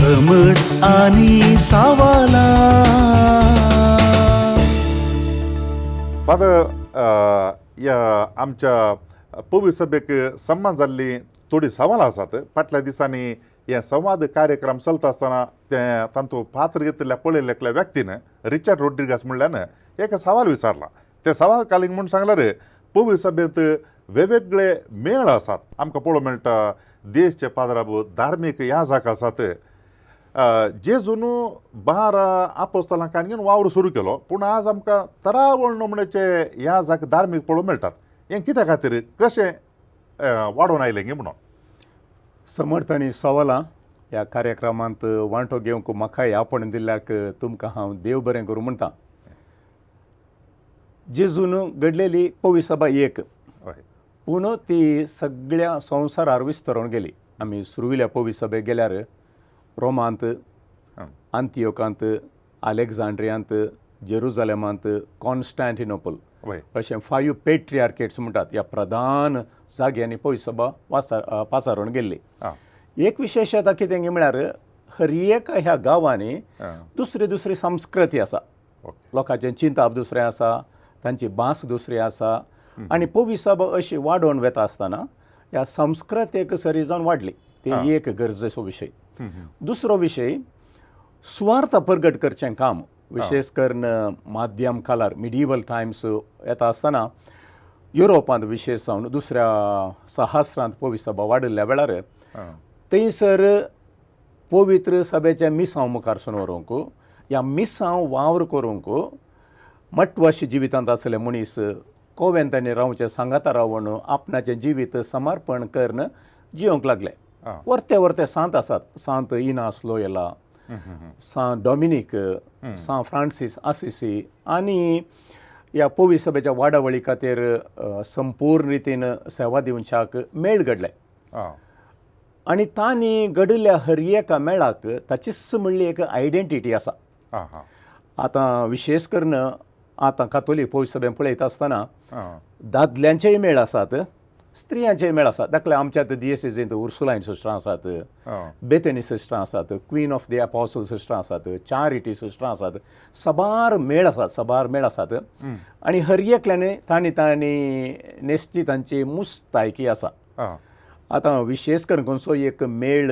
समट आणि सावाला. या आमच्या पवी सभेक सन्मान जाल्ली थोडी सवालां आसात. फाटल्या दिसांनी हे संवाद कार्यक्रम चलता आसतना तांतू पात्र घेतलेल्या पळयल्ल्या व्यक्तीन रिचर्ड रोड्रिगस म्हणल्यान एक सवाल विचारला. ते सवाल कालींग म्हणून सांगल्यार पवी सभेंत वेगवेगळे मेळ आसात. आमकां पळोवंक मेळटा देशचे पादराबूत धार्मीक याजक आसात. जेजून 12 आपोस्तलांक घेवन वावर सुरू केलो, पूण आज आमकां तरावळ नमुन्याचे याजक धार्मीक पळोवंक मेळटात. हें कित्या खातीर कशें वाडोवन आयलें गे म्हणून? समर्थ आनी सवालां ह्या कार्यक्रमांत वांटो घेवंक म्हाकाय आपण दिल्ल्याक तुमकां हांव देव बरें करूं म्हणटा. जेजून घडलेली पवी सभा एक, पूण ती सगळ्या संवसारार विस्तरोन गेली. आमी सुरविल्ल्या पवी सभेक गेल्यार रोमांत, आंतियोकांत, आलेक्झांड्रियांत, जेरुजालेमांत, कॉन्स्टँटिनोपल अशें 5 पेट्रियार्केट्स म्हणटात. ह्या प्रधान जाग्यांनी पवी सभा पासारून गेल्ली. एक विशेशता कितें म्हळ्यार हर एक ह्या गांवांनी दुसरी दुसरी संस्कृती आसा. लोकांचें चिंतप दुसरें आसा, तांची भास दुसरी आसा, आनी पवी सभा अशी वाडोवन वेता आसतना ह्या संस्कृतेक सरी जावन वाडली. ती एक गरजेचो विशय. दुसरो विशय सुवार्थ प्रगट करचें काम. विशेष करून माध्यम काळार मिडिवल टायम्स येता आसतना युरोपांत विशेश जावन दुसऱ्या सहस्रांत पवी सभा वाडिल्ल्या वेळार थंयसर पवित्र सभेच्या मिसांव मुखारसून व्हरूंक, ह्या मिसांव वावर करूंक मटवाशी जिवितांत आसले मनीस कोवेंतांनी रावचे, सांगाता रावून आपणाचें जिवीत समर्पण करून जियोंक लागले. वर्ते वर्ते सांत आसात. सांत इनास लोयला, सांत डॉमिनीक, सांत फ्रांसीस आसिसी आनी ह्या पवी सभेच्या वाडावळी खातीर संपूर्ण रितीन सेवा दिवच्याक मेळ घडले. आनी तांणी घडिल्ल्या हर एका मेळाक ताचीच म्हणली एक आयडेंटिटी आसा. आतां विशेष करून आतां कातोलीक पवी सभेन पळयता आसतना दादल्यांचेय मेळ आसात, स्त्रियांचेय मेळ आसात. दाखले आमच्या दिएसिसींत उर्सुलायन सिस्टरां आसात, बेथनी सिस्टरां आसात, क्वीन ऑफ द अपॉसल सिस्टरां आसात, चॅरिटी सिस्टरां आसात. सबार मेळ आसात. आनी हर एकल्यान तांणी नेसची तांची मुस्तायकी आसा. आतां विशेश करून खंयचो एक मेळ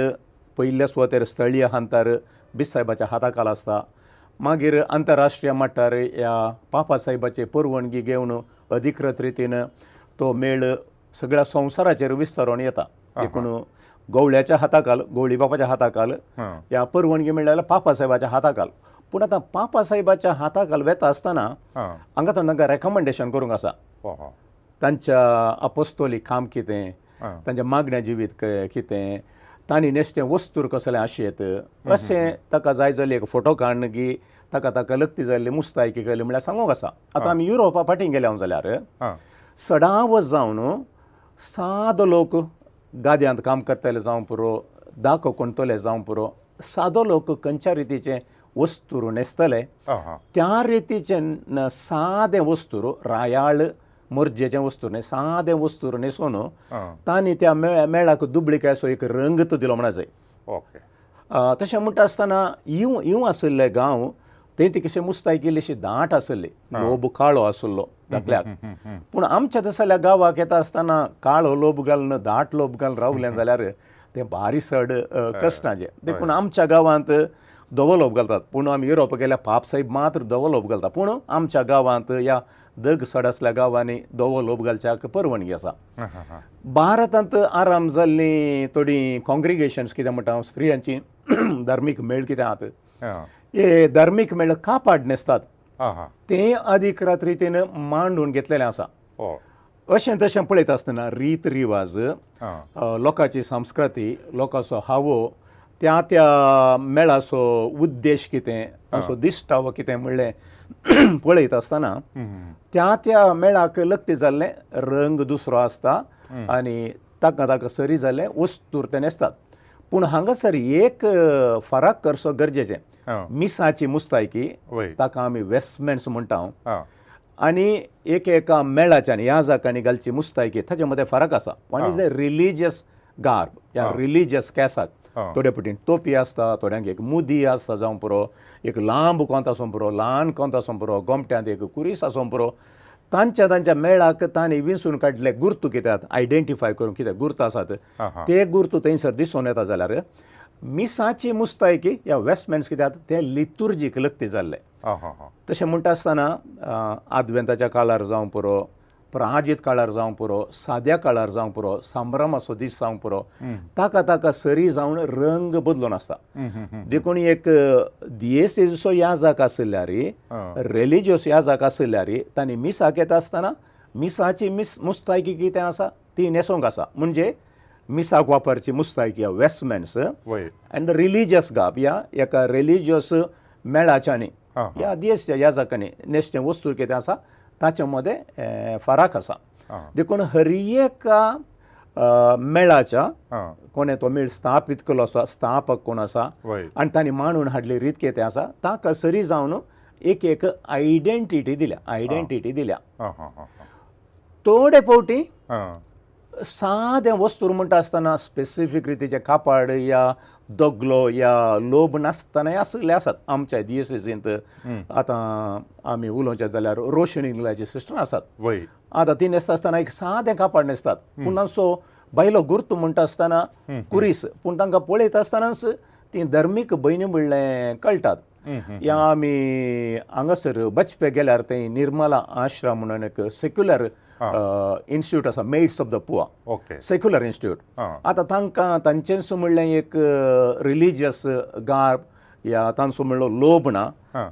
पयल्या सुवातेर स्थळीय हांतार बिसायबाच्या हाताखाल आसता. मागीर आंतरराष्ट्रीय मट्टार ह्या पापा साहेबाची परवानगी घेवन अधिकृत रितीन तो मेळ सगळ्या संवसाराचेर विस्तारोन येता. देखून गवळ्याच्या हाताखाल, गवळी बापाच्या हाताखाल ह्या परवानगी मेळ्ळ्या पापा साहेबाच्या हाताखाल. पूण आतां पापा साहेबाच्या हाताखाल वेता आसतना हांगा तांकां रेकमेंडेशन करूंक आसा. तांच्या अपोस्तोलीक काम कितें, तांच्या मागण्या जिवीत कितें, तांणी नेसतें वस्तूर कसलें आशेत, अशें ताका जाय जाल्यार एक फोटो काडन की ताका लक्ती जाल्ली मुस्तायकी केली म्हळ्यार सांगूंक आसा. आतां आमी युरोपा फाटीं गेले हांव जाल्यार सडावत जावन सादो लोक गाद्यांत काम करतले जावं पुरो, दाखो कोणतले जावं पुरो, सादो लोक खंयच्या रितीचे वस्तूर न्हेसतले त्या रितीचे सादें वस्तूर, रायाळ मोर्जेचें वस्तूर न्ही, सादें वस्तूर न्हेसून तांणी त्या मेळाक दुबळीक असो एक रंगत दिलो म्हणा जाय. तशें म्हणटा आसतना इव आशिल्ले गांव थंय ती कशें मुस्तायकी इल्लीशी दाट आसली, लोब काळो आसलो धाकल्याक. पूण आमच्या तसल्या गांवाक येता आसतना काळो लोब घालून दाट लोब घालून रावलें जाल्यार तें बारीसड कश्टाचें. देखून आमच्या गांवांत धवो लोब घालतात. पूण आमी युरोप गेल्यार पाप साहेब मात्र धवो लोब घालता. पूण आमच्या गांवांत ह्या दग सड आसल्या गांवांनी धवो लोब घालच्याक परवानगी आसा. भारतांत आराम जाल्लीं थोडीं कॉंग्रिगेशन्स कितें म्हणटा स्त्रियांची धार्मीक मेळ कितें आहात, हे धार्मीक मेळ कापाड न्हेसतात तें अधिकृत रितीन मांडून घेतलेलें आसा. अशें तशें पळयता आसतना रीत रिवाज, लोकांची संस्कृती, लोकांचो हावो, त्या मेळाचो उद्देश कितें, ताचो दिश्टावो कितें म्हणलें पळयता आसतना त्या मेळाक लक्ती जाल्ले रंग दुसरो आसता आनी ताका सरी जाल्ले वस्तूर ते न्हेसतात. पूण हांगासर एक फरक करचो गरजेचें. मिसाची मुस्तायकी ताका आमी वेस्टमेंट्स म्हणटा आनी एका मेळाच्यान याजकांनी घालची मुस्तायकी ताचे मदें फरक आसा. One is a religious garb या रिलिजियस कॅसाक थोडे पटीन टोपी आसता, थोड्यांक एक मुदी आसता जावं पुरो, एक लांब कोंत आसूं पुरो, ल्हान कोंत आसूं पुरो, गोमट्यांत एक कुरीस आसूं पुरो, तांच्या मेळाक तांणी विंचून काडले गुर्तू कित्याक आयडेंटिफाय करून कितें गुर्त आसात ते गुर्तू थंयसर दिसून येता जाल्यार मिसाची मुस्तायकी ह्या वेस्टमॅन्स कित्याक ते लितुर्जीक लक्ती जाल्ले. तशें म्हणटा आसतना आदवेंताच्या काळार जावं पुरो, प्राजीत काळार जावं पुरो, साद्या काळार जावं पुरो, सांभ्रमाचो दीस जावं पुरो, ताका सरी जावन रंग बदलून आसता. देखून एक दियेसीचो याजक आसल्यार, रिलिजियस याजक आसल्यार तांणी मिसाक येता आसतना मिसाची मुस्तायकी कितें आसा ती न्हेसोंक आसा. म्हणजे मिसाक वापरची मुस्तायकी वेस्टमॅन्स अँड रिलिजियस गाब ह्या एका रिलिजियस मेळाच्यांनी ह्या दियेसच्या याजकांनी न्हेसचें वस्तू कितें आसा ताचे मध्ये फरक आसा. देखून हर एका मेळाच्या कोणें तो मेळ स्थापीत केलो आसा, स्थापक कोण आसा आनी तांणी मांडून हाडली रीत कितें आसा ताका सरी जावन एक आयडेंटिटी दिल्या. थोडे फावटी सादें वस्तूर म्हणटा आसतना स्पेसिफीक रितीचे कापड या दोगलो या लोब नासतनाय आसले आसात. आमच्या दियेसींत आतां आमी उलोवचें जाल्यार रोशनी इंग्लाची सिस्टर आसात, आतां ती न्हेसता आसतना एक सादें कापड न्हेसतात, पूण तांचो बायलो गुर्त म्हणटा आसतना कुरीस, पूण तांकां पळयता आसतनाच ती धर्मीक भयणी म्हणलें कळटात. या आमी हांगासर बचपे गेल्यार थंय निर्मला आश्रम म्हणून एक सेक्युलर इन्स्टिट्यूट आसा, maids of the poor secular institute. आतां तांकां तांचेंच म्हणलें एक रिलिजियस गार्ब या तांचो म्हणलो लोभ ना,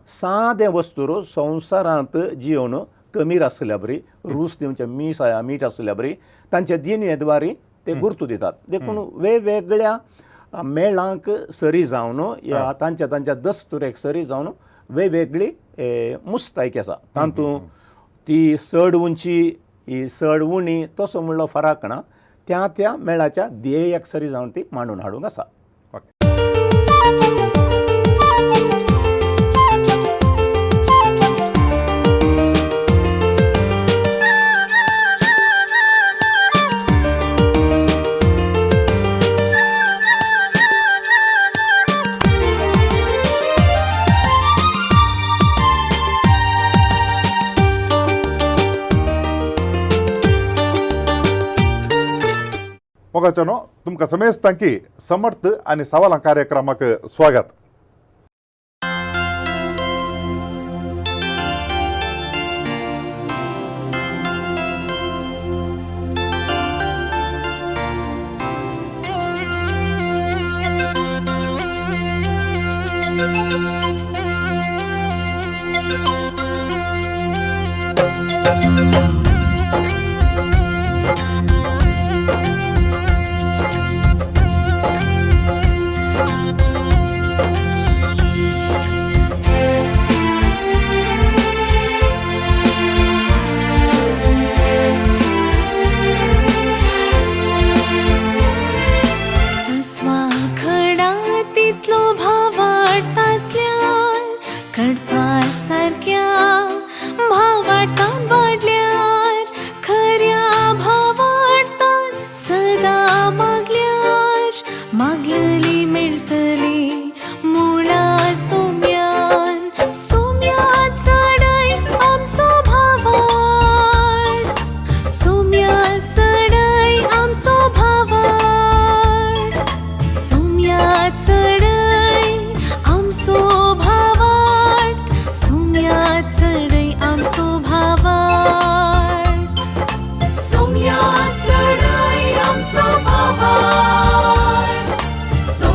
सादें वस्तूर संवसारांत जिवन कमीर आसल्या बरी, रूच दिवचें मीठ आसल्या बरी तांचे दिनयेद्वारी ते गुर्तू दितात. देखून वेगवेगळ्या मेळांक सरी जावन या तांच्या दस्तुरेक सरी जावन वेगवेगळी मुस्तायकी आसा. तातूंत ती चड उंची ही चड उणी तसो म्हणलो फरक ना, त्या मेळाच्या ध्येयाक सरी जावन ती मांडून हाडूंक आसा. मोगाच्यानो तुमकां समेस्तां की समर्थ आनी सवालां कार्यक्रमाक स्वागत. So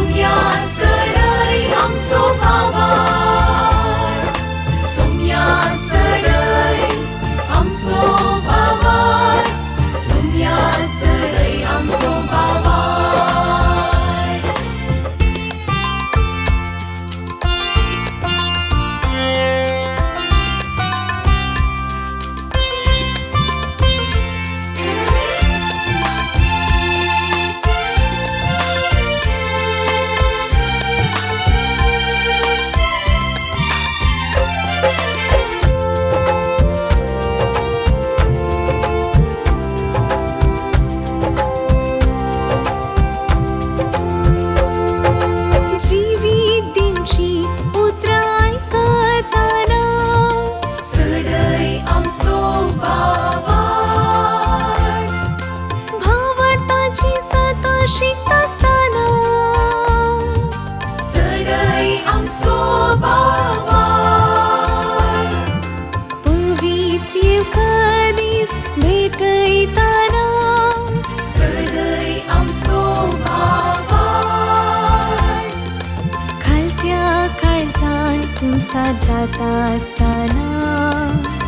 जाता असताना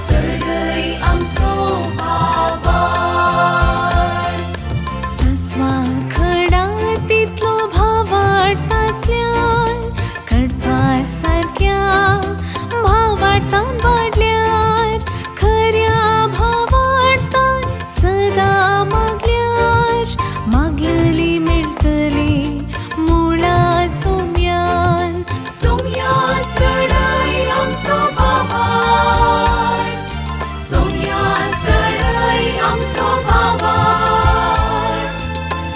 सडई आमचो भावाड सस्वा खडा तितलो भावाड आसल्यार कडपा सारक्या भावाडता वाडल्यार खऱ्या भावाडतान सदा मागल्यार मागलली मेळटली मुळा सोम्यान सोम्या सडई आमचो भावाड सोम्या सडई आमचो भावाड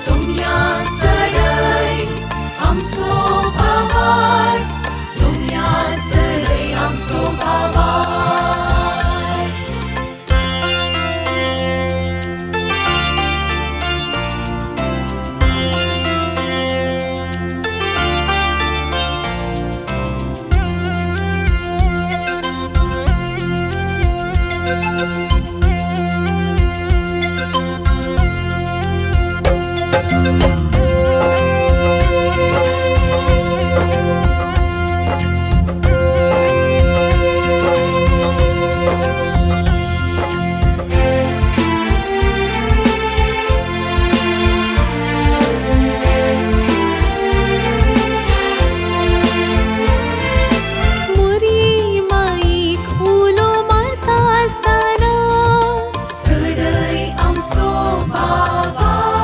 सोम्या सडई आमचो भावाड सोम्या सडई आमचो भावाड मुरी माईक उलो मारता असताना सडई आमचो भावाड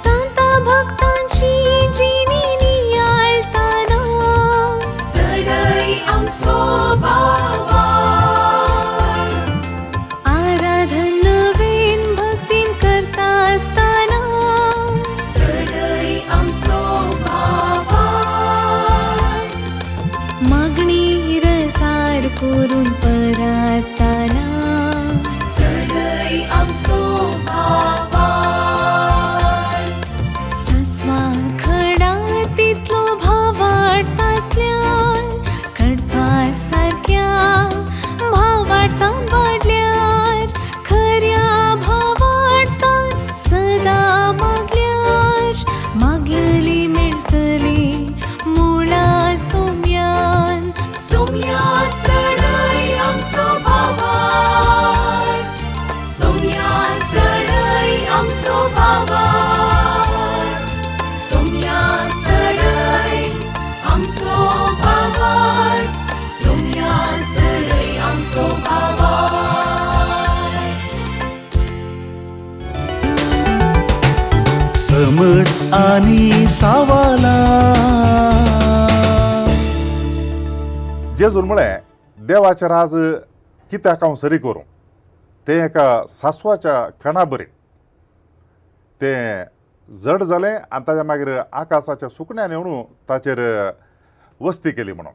संता भक्तांची जिणी नियाळताना सडई आमचो भावाड आराधन नवीन भक्तीन करता असताना सडई आमचो भावाड मागणी रसार करून परताना सडई आमचो भावाड सस्वा खडा तितलो भावाड आसल्यार कडपा सारक्या भावाडता वाडल्यार खऱ्या भावाडतान सदा मागल्यार मागलली मेळटली मुळा सोम्यान सोम्या सडई आमचो भावाड सोम्या सडई आमचो भावाड सोम्या सडई आमचो भावाड सोम्या सडई आमचो भावाड समट आणि सावाला जेजून म्हळें देवाचें राज कित्याक हांव सरी करूं तें एका सासवाच्या कणा बरें तें जड जालें आनी ताच्या मागीर आकाशाच्या सुकण्यान येवन ताचेर वस्ती केली म्हणून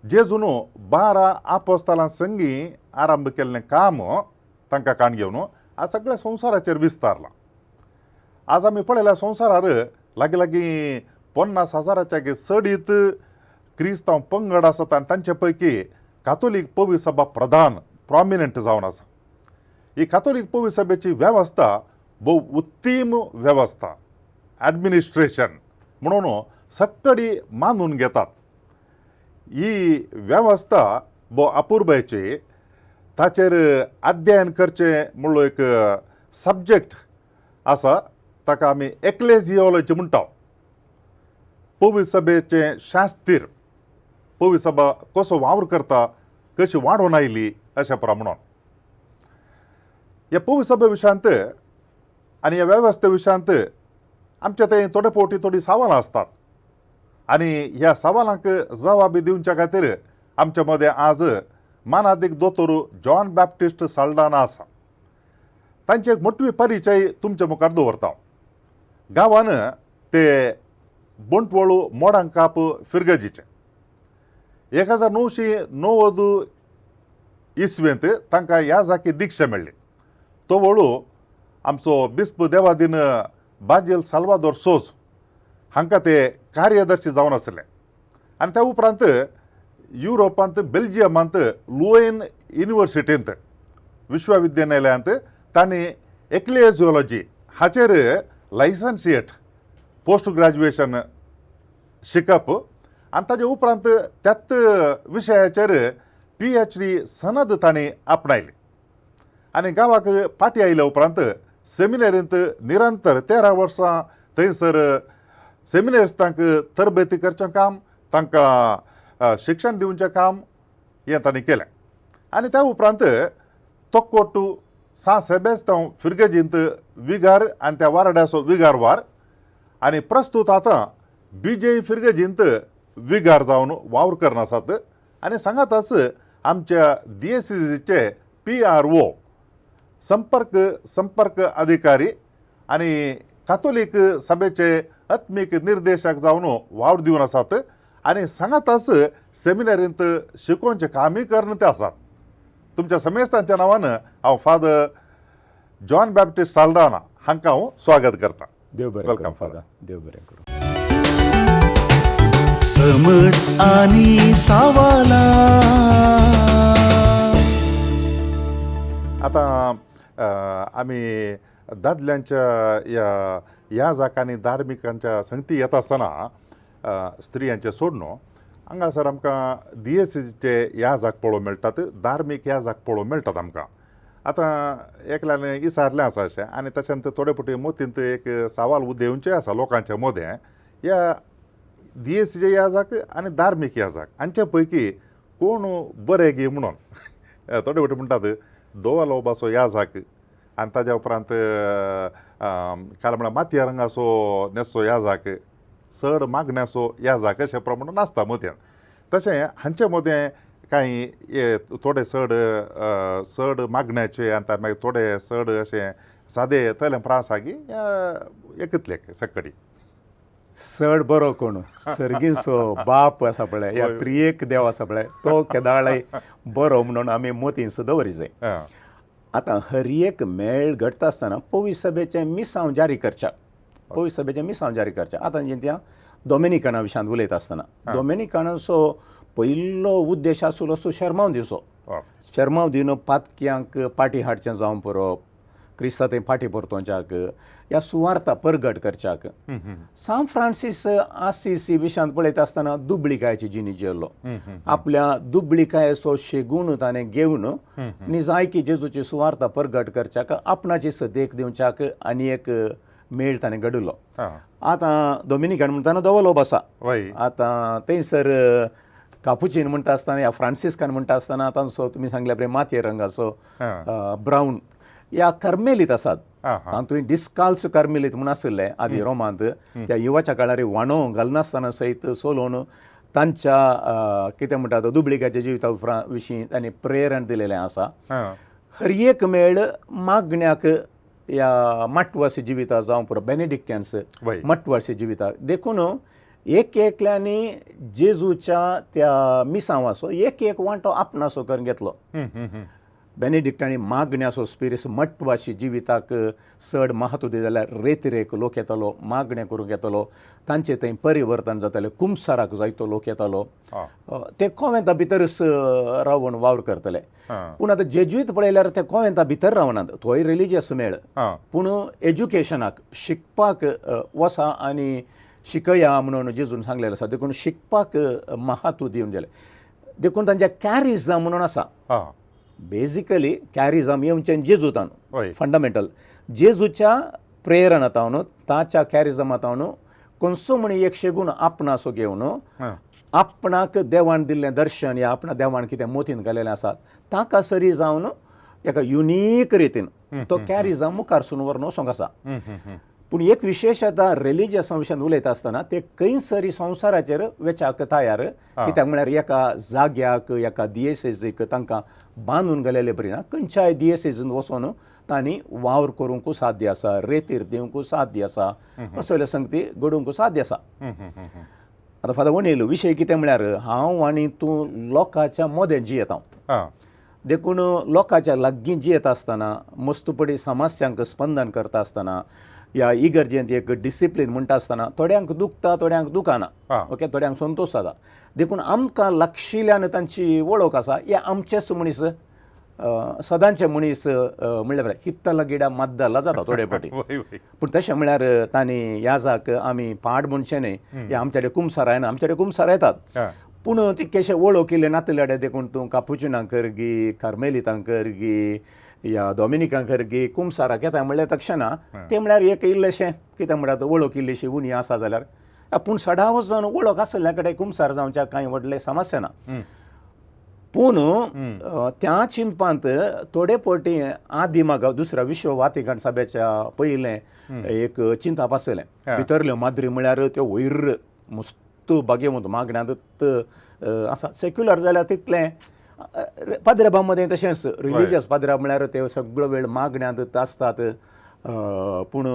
जेजून 12 आपोस्तालां संगी आरंभ केल्लें काम तांकां काण घेवन आज सगळ्या संवसाराचेर विस्तारलां आज आमी पळयल्या संवसारार लागीं लागीं 50,000च्या चडीत क्रिस्तांव पंगड आसात आनी तांचे पैकी कातोलीक पवित्र सभा प्रधान प्रॉमिनंट जावन आसा ही कातोलीक पवित्र सभेची वेवस्था भोव उत्तीम वेवस्था ॲडमिनिस्ट्रेशन म्हणून सक्कडी मानून घेतात ही वेवस्था भोव अपुर्बायेची ताचेर अध्ययन करचें म्हणलो एक सब्जेक्ट आसा ताका आमी एक्लेजियोलॉजी म्हणटा पवित्र सभेचें शास्तीर पवित्र सभा कसो वावर करता कशी वाडोवन आयली अशा प्रमाणान ह्या पवित्र सभे विशयांत आनी ह्या वेवस्थे विशयांत आमच्या थंय थोडे फावटी थोडी सवालां आसतात आनी ह्या सवालांक जबाबी दिवच्या खातीर आमच्या मदें आज मानादीक दोतोर जॉन बॅप्टिस्ट साल्डाना आसा तांचे एक मोठवी परिचय तुमच्या मुखार दवरता गांवान ते बोंटवळू मोडांकाप फिरगजीचे 1990 इसवेंत तांकां ह्या जाकी दिक्षा मेळ्ळी तो वळू आमचो बिस्प देवादीन बाजेल साल्वादोर सोज हांकां ते कार्यदर्शी जावन आसले आनी त्या उपरांत युरोपांत बेल्जियमांत लुएन युनिवर्सिटींत विश्वविद्यालयांत तांणी एक्लेजियोलॉजी हाचेर लायसन्शिएट पोस्ट ग्रॅज्युएशन शिकप आणि ताजे उपरांत त्यात विशयाचेर PhD सनद ताणें आपणायली आनी गांवाक पाटी आयल्या उपरांत सेमिनारींत निरंतर 13 वर्सां थंयसर सेमिनारिस्टांक तरबेती करचें काम, तांकां शिक्षण दिवचें काम हें ताणें केलें. आनी त्या उपरांत तोक्कोट्टू सा सेबेस्तांव फिरगेजींत विगार आनी त्या वारड्याचो विगारवार आनी प्रस्तूत आतां BJ फिरगेजींत विगार जावन वावर करन आसात. आनी सांगाताच आमच्या DSCचे PRO संपर्क अधिकारी आनी कातोलीक सभेचे आत्मीक निर्देशक जावन वावर दिवन आसात. आनी सांगाताच सेमिनारींत शिकोवचें कामय करन ते आसात. तुमच्या समेस्तांच्या नांवान हांव फादर जॉन बॅप्टिस्ट साल्डाना हांकां हांव स्वागत करता. देव बरें वेलकम करूं फादर. फादर, देव बरें करूं. समट आणि सावाला आतां आमी दादल्यांच्या ह्या जाकांनी धार्मिकांच्या संगती येता आसतना स्त्रियांचे सोडून हांगासर आमकां DSCचे ह्या जाग पळोवंक मेळटात, धार्मीक ह्या जाग पळोवंक मेळटात आमकां. आतां एकल्यान विचारलें आसा अशें आनी तशेंच थोडे फावटी मोतींत एक सवाल उदेवचें आसा लोकांच्या मदें. ह्या DSCचे ह्या जाग आनी धार्मीक ह्या जाग हांचे पैकी कोण बरें गे म्हणून थोडे फावटी म्हणटात दोवा लोबाचो ह्या जाग आनी ताज्या उपरांत काल म्हळ्यार मातये रंगाचो नेसो ह्या जाग, चड मागण्याचो ह्या जाग अशे प्रमाणे नासता मत्यान. तशें हांचे मदें कांय थोडे चड मागण्याचे आनी मागीर थोडे चड अशें सादे तले प्रासागी एकतले सकडी. चड बरो कोण सर्गीचो बाप आसा पळय, ह्या त्रियेक देव आसा पळय, तो केदाळय बरो म्हणून आमी मोतींच दवरी जाय. आतां हर एक मेळ घडटा आसतना पवित्र सभेचें मिसांव जारी करच्या, पवित्र सभेचें मिसांव जारी करच्या. आतां त्या डॉमिनिकाना विशयान उलयता आसतना डॉमिनिकानाचो पयलो उद्देश आसलो असो शर्माव दिवचो. शर्माव दिवन पातक्यांक पाटी हाडचें जावं पडप, क्रिस्तां थंय फाटी परतोवच्याक, ह्या सुवार्ता परगट करच्याक. सान फ्रांसीस आसिसी विशयांत पळयता आसतना दुबळीकायेची जिणेज जेल्लो. आपल्या दुबळीकायेचो शेगूण ताणें घेवन निजायकी जेजूची सुवार्ता परगट करच्याक आपणाची सदेक दिवच्याक आनी एक मेळ ताणें घडयलो. आतां डॉमिनिकान म्हणटाना दोवो लोब आसा. आतां थंयसर कापुचीन म्हणटा आसतना ह्या फ्रांसिस्कान म्हणटा आसतना तांचो तुमी सांगल्या पळय मातये रंगाचो ब्रावन ह्या कर्मेलीत आसात. तातूंत डिस्काल्स कर्मेलीत म्हूण आशिल्ले आदी रोमांत. त्या युवाच्या काळार वाणो घालनासतना सयत सोलोवन तांच्या कितें म्हणटा तो दुबळीकाच्या जिविता विशीं तांणी प्रेरण दिलेलें आसा. हर एक मेळ मागण्याक ह्या माटवासी जिविता जावं पुरो बेनेडिक्टियन्स माटवासी जिविता देखून एक एकल्यांनी जेजूच्या त्या मिसांवाचो एक एक वांटो आपणाचो करून घेतलो. बेनेडिक्टांनी मागण्याचो स्पिरिट मटवाशी जिविताक चड महत्व दिलें जाल्यार रेतिरेक लोक येतालो, मागणें करूंक येतालो, तांचे थंय परिवर्तन जातालें, कुमसाराक जायतो लोक येतालो, ते कॉवेंता भितरच रावन वावर करतले. पूण आतां जेजुईत पळयल्यार ते कॉवेंता भितर रावनात, थंय रिलिजियस मेळ, पूण एज्युकेशनाक शिकपाक वसा आनी शिकया म्हणून जेजून सांगलेलें आसा. देखून शिकपाक महत्व दिवन दिलें. देखून तांचे कॅरिझम म्हणून आसा. बेजिकली कॅरिझम येवचें जेजूतान फंडामेंटल जेजूच्या प्रेरणातावन ताच्या कॅरिझमातावन कोणसो म्हणी एक शेगून आपणाचो घेवन आपणाक देवान दिल्लें दर्शन या आपणा देवान कितें मोतीन घालेलें आसा ताका सरी जावन एका युनीक रितीन तो कॅरिझम मुखारसून व्हरून वचोंक आसा. पूण एक विशेशता रिलिजियस विशयान उलयता आसतना ते खंयसरी संवसाराचेर वेचाक तयार, कित्याक म्हळ्यार एका जाग्याक एका दिएसेजीक तांकां बांदून घालेले बरी ना, खंयच्याय दिएसेजीन वचून तांणी वावर करूंक साध्य आसा, रेतीर दिवंक साध्य आसा, असले संगती घडोवंक साध्य आसा. आतां फादर वणील विशय कितें म्हळ्यार हांव आनी तूं लोकांच्या मोदें जियेता. देखून लोकांच्या लागीं जियेता आसतना मस्तुपडी समस्यांक स्पंदन करता आसतना ह्या इगर्जेंत एक डिसिप्लीन म्हणटा आसतना थोड्यांक दुखता, थोड्यांक दुखाना, ओके, थोड्यांक संतोश जाता. देखून आमकां लागशिल्ल्यान तांची वळख आसा, हे आमचेच मनीस सदांचे मनीस म्हणल्यार हित्तला गिडा मद्दला जाता थोडे फाटी वय वय पूण तशें म्हळ्यार तांणी याजाक आमी पाड म्हणचे न्हय हे आमचे कडेन कुमसार येना आमचे कडेन कुमसार येतात हा. पूण तितकेशे वळखिल्ले नातलेडे देखून तूं कापुचिनांक करगी कार्मेलितांक करगी या डॉमिनिकांक करगी कुमसाराक येता म्हणल्यार तक्षणा ते म्हळ्यार एक इल्लेशें कितें म्हळ्यार वळख इल्लीशी उणी आसा जाल्यार पूण सडा वचून वळख आसल्या कडेन कुमसार जावच्या कांय व्हडले समस्या ना पूण त्या चिंतपांत थोडे फावटी आदी म्हाका दुसऱ्या विश्व वातिकण सभेच्या पयलें एक चिंतप आसलें भितरल्यो माद्री म्हळ्यार त्यो वयर मस्त बागेवंत मागण्यांत आसा सेक्युलर जाल्यार तितलें पाद्रेबा मदें तशेंच रिलिजियस पाद्रेबा म्हळ्यार ते सगळो वेळ मागण्यांत आसतात पूण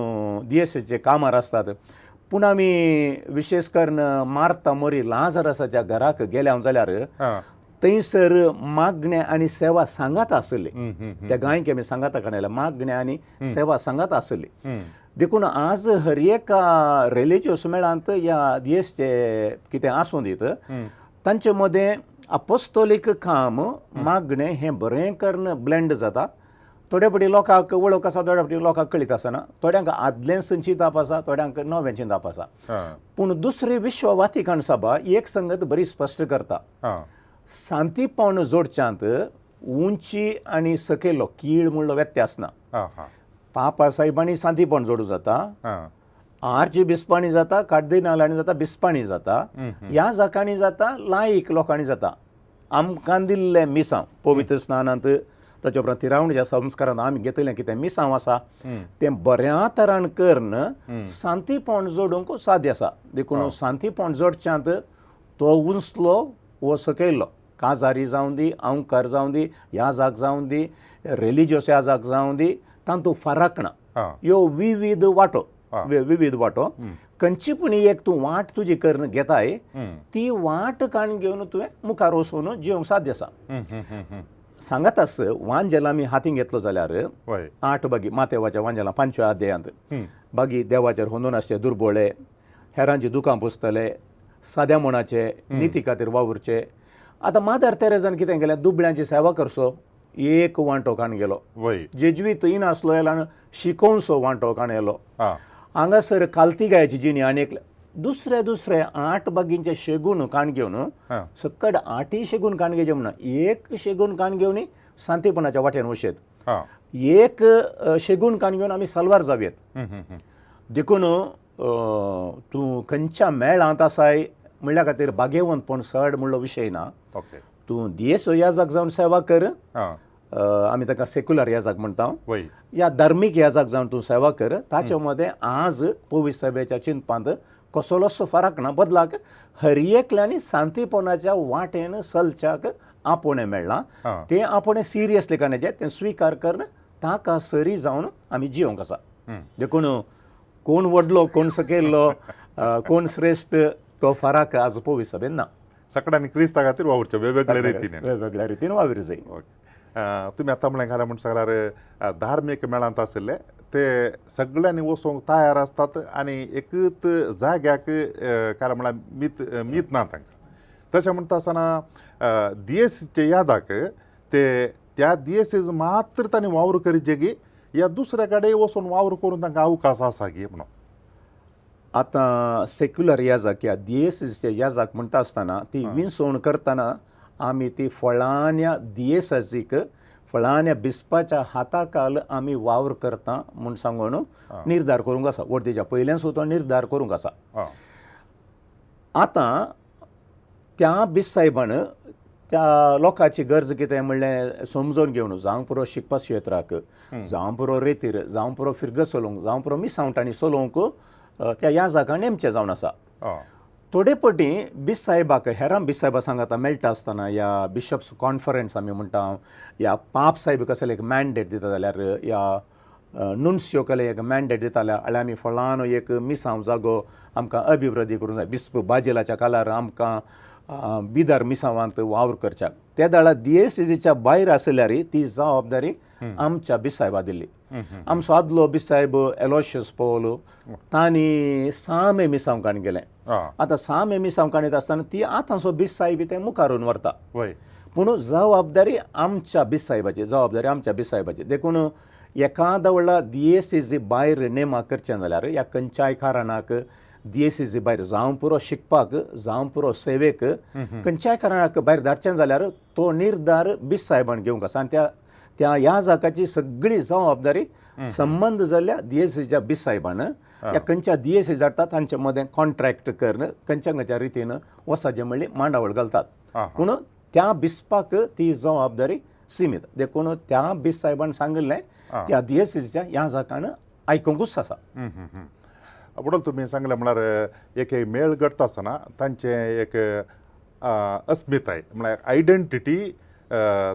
DSCचे कामार आसतात पूण आमी विशेश करून मार्ता मोरी लाजारसाच्या घराक गेल्या जाल्यार थंयसर मागण्या आनी सेवा सांगात आसली त्या गांयक आमी सांगाता काडल्या मागण्या आनी सेवा सांगात आसली देखून आज हर एका रिलिजियस मेळांत या DSCचे कितें आसूं दीत तांचे मदें अपोस्तोलीक काम मागणें हें बरें करून ब्लेंड जाता थोडे फावटी लोकांक वळख आसा थोड्या फावटी लोकांक कळीत आसना थोड्यांक आदलेंच चिंतप आसा थोड्यांक नवें चिंतप आसा पूण दुसरी विश्व वातिकण सभा एक संगत बरी स्पश्ट करता शांतीपण जोडच्यांत उंची आनी सकयलो कीळ म्हणलो व्यत्यास ना पापा साहेबांनी शांतीपण जोडूं जाता आर्ची बिस्पाणी जाता कार्दिनालांनी जाता बिस्पाणी जाता ह्या जाकांनी जाता लायक लोकांनी जाता आमकां दिल्लें मिसांव पवित्र स्नानांत ताचे उपरांत तिरावणेच्या संस्कारांत आमी घेतलें कितें मिसांव आसा तें बऱ्या तरान करून शांतीपण जोडूंक साध्य आसा देखून शांतीपण जोडच्यांत तो उंचलो वो सकयल्लो काजारी जावं दी अहंकार जावं दी ह्या जाग जावं दी रिलिजियस ह्या जाग जावं दी तातूंत फरक ना ह्यो विविध वाटो खंयची पूण एक तूं वाट तुजी करून घेताय ती वाट काण घेवन तुवें मुखार वचून जिवंक साध्य आसा सांगात आस वांजेल आमी हातीन घेतलो जाल्यार 8 बागी मातेवाच्या वांजेलां 5व्या अध्यायांत बागी देवाचेर होंदून आसचे दुर्बळे हेरांची दुकां पुसतले साद्या मनाचे निती खातीर वावुरचे आतां मादार तेरेजान कितें केलें दुबळ्यांची सेवा करचो एक वांटो काण गेलो जेजवीत नासलो येयलो शिकोवचो वांटो काण येयलो हांगासर काल्तिगायची जिणी आनीक दुसरे 8 बागींचे शेगून काण घेवन सकड 8 शेगून काण घेवचे म्हणा एक शेगून काण घेवन शांतीपणाच्या वाटेन वचेत एक शेगून काण घेवन आमी साल्वार जावयेत देखून तूं खंयच्या मेळांत आसाय म्हणल्या खातीर बागेवंतपण चड म्हणलो विशय ना तूं DSO ह्या जाग जावन सेवा कर आमी ताका सेक्युलर ह्या जाग म्हणटा या धार्मीक ह्या जाग जावन तूं सेवा कर ताचे मदें आज पवित्र सभेच्या चिंतपांत कसलोच फरक ना बदलाक हर एकल्यांनी शांतीपणाच्या वाटेन चलच्याक आपोवणें मेळ्ळां तें आपोवणें सिरियसली करण्याचें तें स्विकार करून ताका सरी जावन आमी जिवंक आसा देखून कोण व्हडलो कोण सकयल्लो कोण श्रेश्ठ तो फरक आज पवित्र सभेन ना सगळ्यांनी क्रिस्ता खातीर वावरचे वेगवेगळ्या रितीन वावरूं जाय तुम्ही आता म्हळें घाल्या म्हणून सगळ्यार धार्मीक मेळांत आशिल्ले ते सगळ्यांनी वचोंक तयार आसतात आनी एकच जाग्याक काय म्हळ्यार मीत ना तांकां तशें म्हणटा आसतना DSCचे यादाक ते त्या DSC मात्र तांणी वावर करीत जेगी या दुसऱ्या कडेन वचून वावर करून तांकां अवकाश आसा गे म्हणून आतां सेक्युलर याजाक या DSCचे याजाक म्हणटा आसतना ती विंसवण करतना आमी ती फळांच्या DSCक फळांच्या बिस्पाच्या हाताखाल आमी वावर करता म्हूण सांगून निर्धार करूंक आसा वर्तेच्या पयल्याच तो निर्धार करूंक आसा आतां त्या बिस साहेबान त्या लोकांची गरज कितें म्हणलें समजून घेवन जावं पुरो शिकपा क्षेत्राक जावं पुरो रेतीर जावं पुरो फिरग चलोवंक जावं पुरो मिसावटांनी चलोवंक त्या ह्या जागां नेमचें जावन आसा थोडे फावटी बिस साहेबाक हेरां बिस साहेबा सांगाता मेळटा आसतना या बिशप्स कॉन्फरन्स आमी म्हणटा या पाप साहेब कसले एक मॅन्डेट दिता जाल्यार या नुन्सियो कसले एक मॅन्डेट दिता जाल्यार आमी फळान एक मिसांव जागो आमकां अभिवृद्धी करूंक जाय बिस्प बाजेलाच्या काळार आमकां बिदार मिसांवांत वावर करच्याक त्या दाळा DSCच्या भायर आसल्यार ती जबाबदारी आमच्या बिस साहेबा दिल्ली आमचो आदलो बिस साहेब एलोशियस पौल तांणी सामे मिसांव काण गेलें आतां सामे मिसांव काणीत आसतना ती आतांचो बिस साहेब तें मुखारून व्हरता पूण जबाबदारी आमच्या बिसायबाची देखून एखादा व्हडला DSCC भायर नेमा करचें जाल्यार ह्या खंयच्याय कारणाक DSCC भायर जावं पुरो शिकपाक जावं पुरो सेवेक खंयच्याय कारणाक भायर धाडचें जाल्यार तो निर्धार बिसायबान घेवंक आसा आनी त्या ह्या जागाची सगळी जबाबदारी संबंध जाल्ल्या DSCच्या बिसायबान ह्या खंयच्या DSC धाडटात तांचे मदें कॉन्ट्रॅक्ट करून खंयच्या रितीन वसाचें म्हणली मांडावळ घालतात पूण त्या बिस्पाक ती जबाबदारी सीमीत देखून त्या बिसायबान सांगिल्लें त्या DSCच्या ह्या जागान आयकूंकूच आसा म्हणून तुम्ही सांगले म्हळ्यार एक मेळ घडता आसतना तांचे एक अस्मिताय म्हळ्यार आयडेंटिटी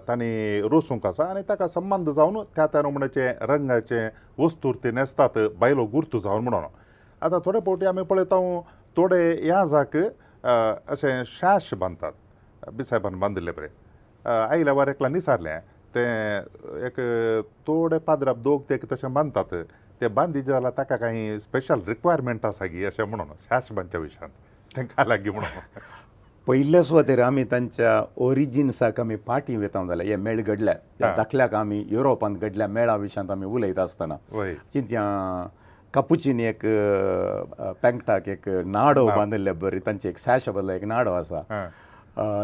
तांणी रोसूंक आसा आनी ताका संबंध जावन त्या नमुन्याचे रंगाचे वस्तूर ते नेसतात बायलो गुर्तू जावन म्हणून आतां थोडे फावटी आमी पळयता थोडे ह्या जाक अशें शॅश बांदतात बिसायबान बांदिल्ले बरें आयल्या वार एकला निसारलें ते एक थोडे पाद्राब दोग ते तशें बांदतात ते बांदी जाल्यार ताका काही स्पेशल रिक्वायरमेंट आसा गी अशें म्हणून शॅश बांदच्या विशयान तांकां लागीं म्हणून पयल्या सुवातेर आमी तांच्या ओरिजिन्साक आमी फाटीं वेता जाल्यार हे मेळ घडल्या त्या दाखल्याक आमी युरोपांत घडल्या मेळा विशयांत आमी उलयता आसतना चिंत्या कापुचीन एक पेंगटाक एक नाडो बांदिल्ले बरी तांचे एक सॅश बदला एक नाडो आसा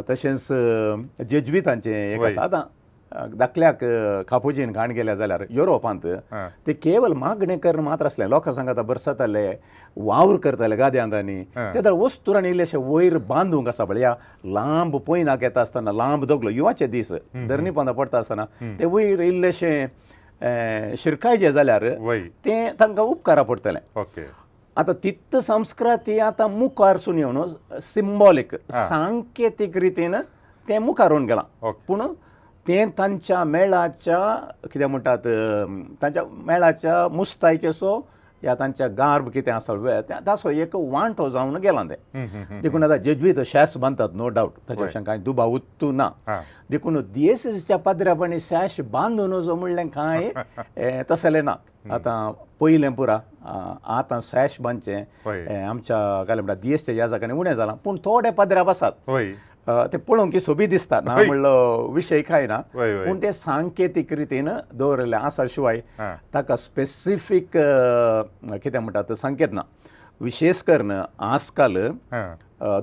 तशेंच जेजुईतांचें एक आसा आतां दाखल्याक कापुचीन घाण गेल्या जाल्यार युरोपांत ते केवल मागणें करून मात्र आसलें लोकां सांगता बरसताले वावर करताले गाद्यांत आनी ते वस्तूर आनी इल्लेशे वयर बांदूंक आसा पळय ह्या लांब पयनाक येता आसतना लांब दोगलो युवाचे दीस धरणी पांदा पडटा आसतना ते वयर इल्लेशे शिरकाय जे जाल्यार ते तांकां उपकारा पडटलें आतां तित्त संस्कृती आतां मुखारसून येवन सिंबॉलीक सांकेतीक रितीन तें मुखारून गेलां पूण तें तांच्या मेळाच्या कितें म्हणटात तांच्या मेळाच्या मुस्तायकेचो या तांच्या गार्ब कितें आसा ताचो एक वांटो जावन गेला तें देखून आतां जेजुईत शॅश बांदतात नो डावट ताचे विशयान कांय दुबाव उत्तू ना देखून DSCच्या पाद्र्यापणी शॅश बांदून जो म्हणलें कांय तसलें ना आतां पयलें पुरा आतां शॅश बांदचें आमच्या काय म्हणटा DSCच्या ह्या जाग्यांनी उणें जालां पूण थोडे पाद्र्याप आसात ते पळोवंक सोबी दिसता ना म्हणलो विशय काय ना पूण ते सांकेतीक रितीन दवरले आसा शिवाय ताका स्पेसिफीक कितें म्हणटात संकेत ना विशेष करून आजकाल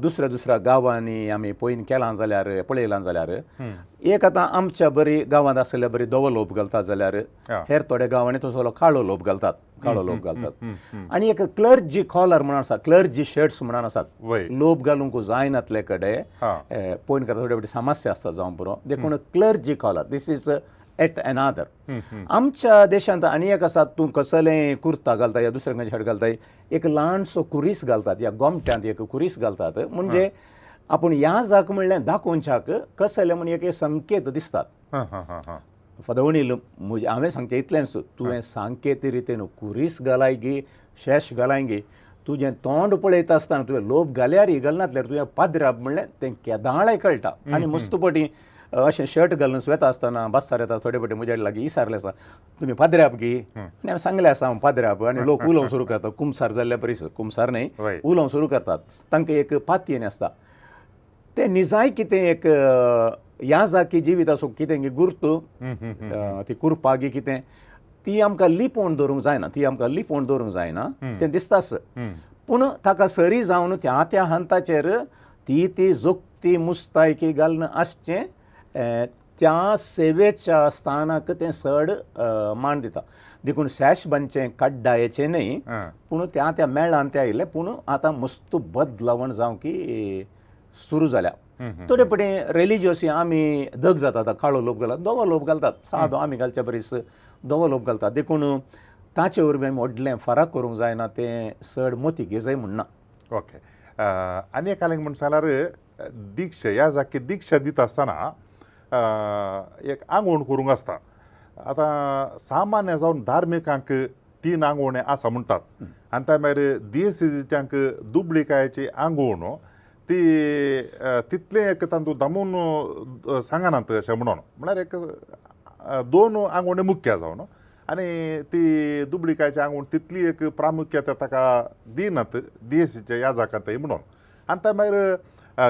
दुसऱ्या गांवांनी आमी पळयन केलां जाल्यार पळयलां जाल्यार एक आतां आमच्या बरी गांवांत आसलेल्या बरी धवो लोप घालतात जाल्यार हेर थोड्या गांवांनी तसलो काळो लोप घालतात आनी एक क्लर्जी कॉलर म्हणून आसा क्लर्जी शर्ट्स म्हणून आसात लोप घालूंक जायनातले कडेन पळयन करता थोडे फावटी समस्या आसता जावं पुरो देखून clergy collar this is at another आमच्या देशांत आनी एक आसा तूं कसलें कुर्ता घालता या दुसऱ्या खंयच्या शर्ट घालताय एक ल्हानसो कुरीस घालतात या गोमट्यांत एक कुरीस घालतात म्हणजे आपूण ह्या जाक म्हणलें दाखोवच्याक कसलें म्हण एक संकेत दिसतात फदवणी हांवें सांगचें इतलेंच तुवें सांकेत रितीन कुरीस घालाय गी शॅश घालाय गी तुजें तोंड पळयता आसतना तुवें लोप घाल्यार घालनातल्यार तुवें पाद्र्याप म्हणलें तें केदाळय कळटा आनी मस्तपटी अशें शर्ट घालून वेता आसतना बस्सार येता थोडे फावटी म्हज्या लागीं विचारलें आसा तुमी पाद्र्याप गी आनी हांवें सांगलें आसा हांव पाद्र्याप आनी लोक उलोवंक सुरू करतात कुमसार जाल्ल्या परीस कुमसार न्हय उलोवंक सुरू करतात तांकां एक पातयेन आसता ते निजाय कितें एक ह्या जाकी जिवीत आसूं कितें गी गुर्तू ती कुरपा गी कितें ती आमकां लिपोवन दवरूंक जायना तें दिसतास पूण ताका सरी जावन त्या हंताचेर ती जोक्ती मुस्तायकी घालून आसचें त्या सेवेच्या स्थानाक तें चड मान दिता देखून शॅश बांदचें कड्डायेचें न्हय पूण त्या मेळान ते आयिल्ले पूण आतां मस्त बदलावण जावं की सुरू जाल्या थोडे फावटी रिलिजियस आमी दग जातात काळो लोप घालतात धवो लोप घालतात सादो आमी घालच्या परीस धवो लोप घालतात देखून ताचे वरवीं आमी व्हडलें फरक करूंक जायना तें चड मोती घेजय म्हणना ओके आनी एक म्हणून जाल्यार दिक्षा ह्या जाकी दिक्षा दिता आसतना एक आंगवण करूंक आसता आतां सामान्य जावन धार्मिकांक 3 आंगवणे आसा म्हणटात आनी त्या भायर DSCच्यांक दुबळीकायेची आंगवण ती तितलें एक तातूंत दामून सांगनात अशें म्हळ्यार एक 2 आंगवणे मुख्य जावन आनी ती दुबळीकायेची आंगवण तितली एक प्रामुख्यता ताका दिनात DSCच्या ह्या जाकांतय म्हणून आनी त्या भायर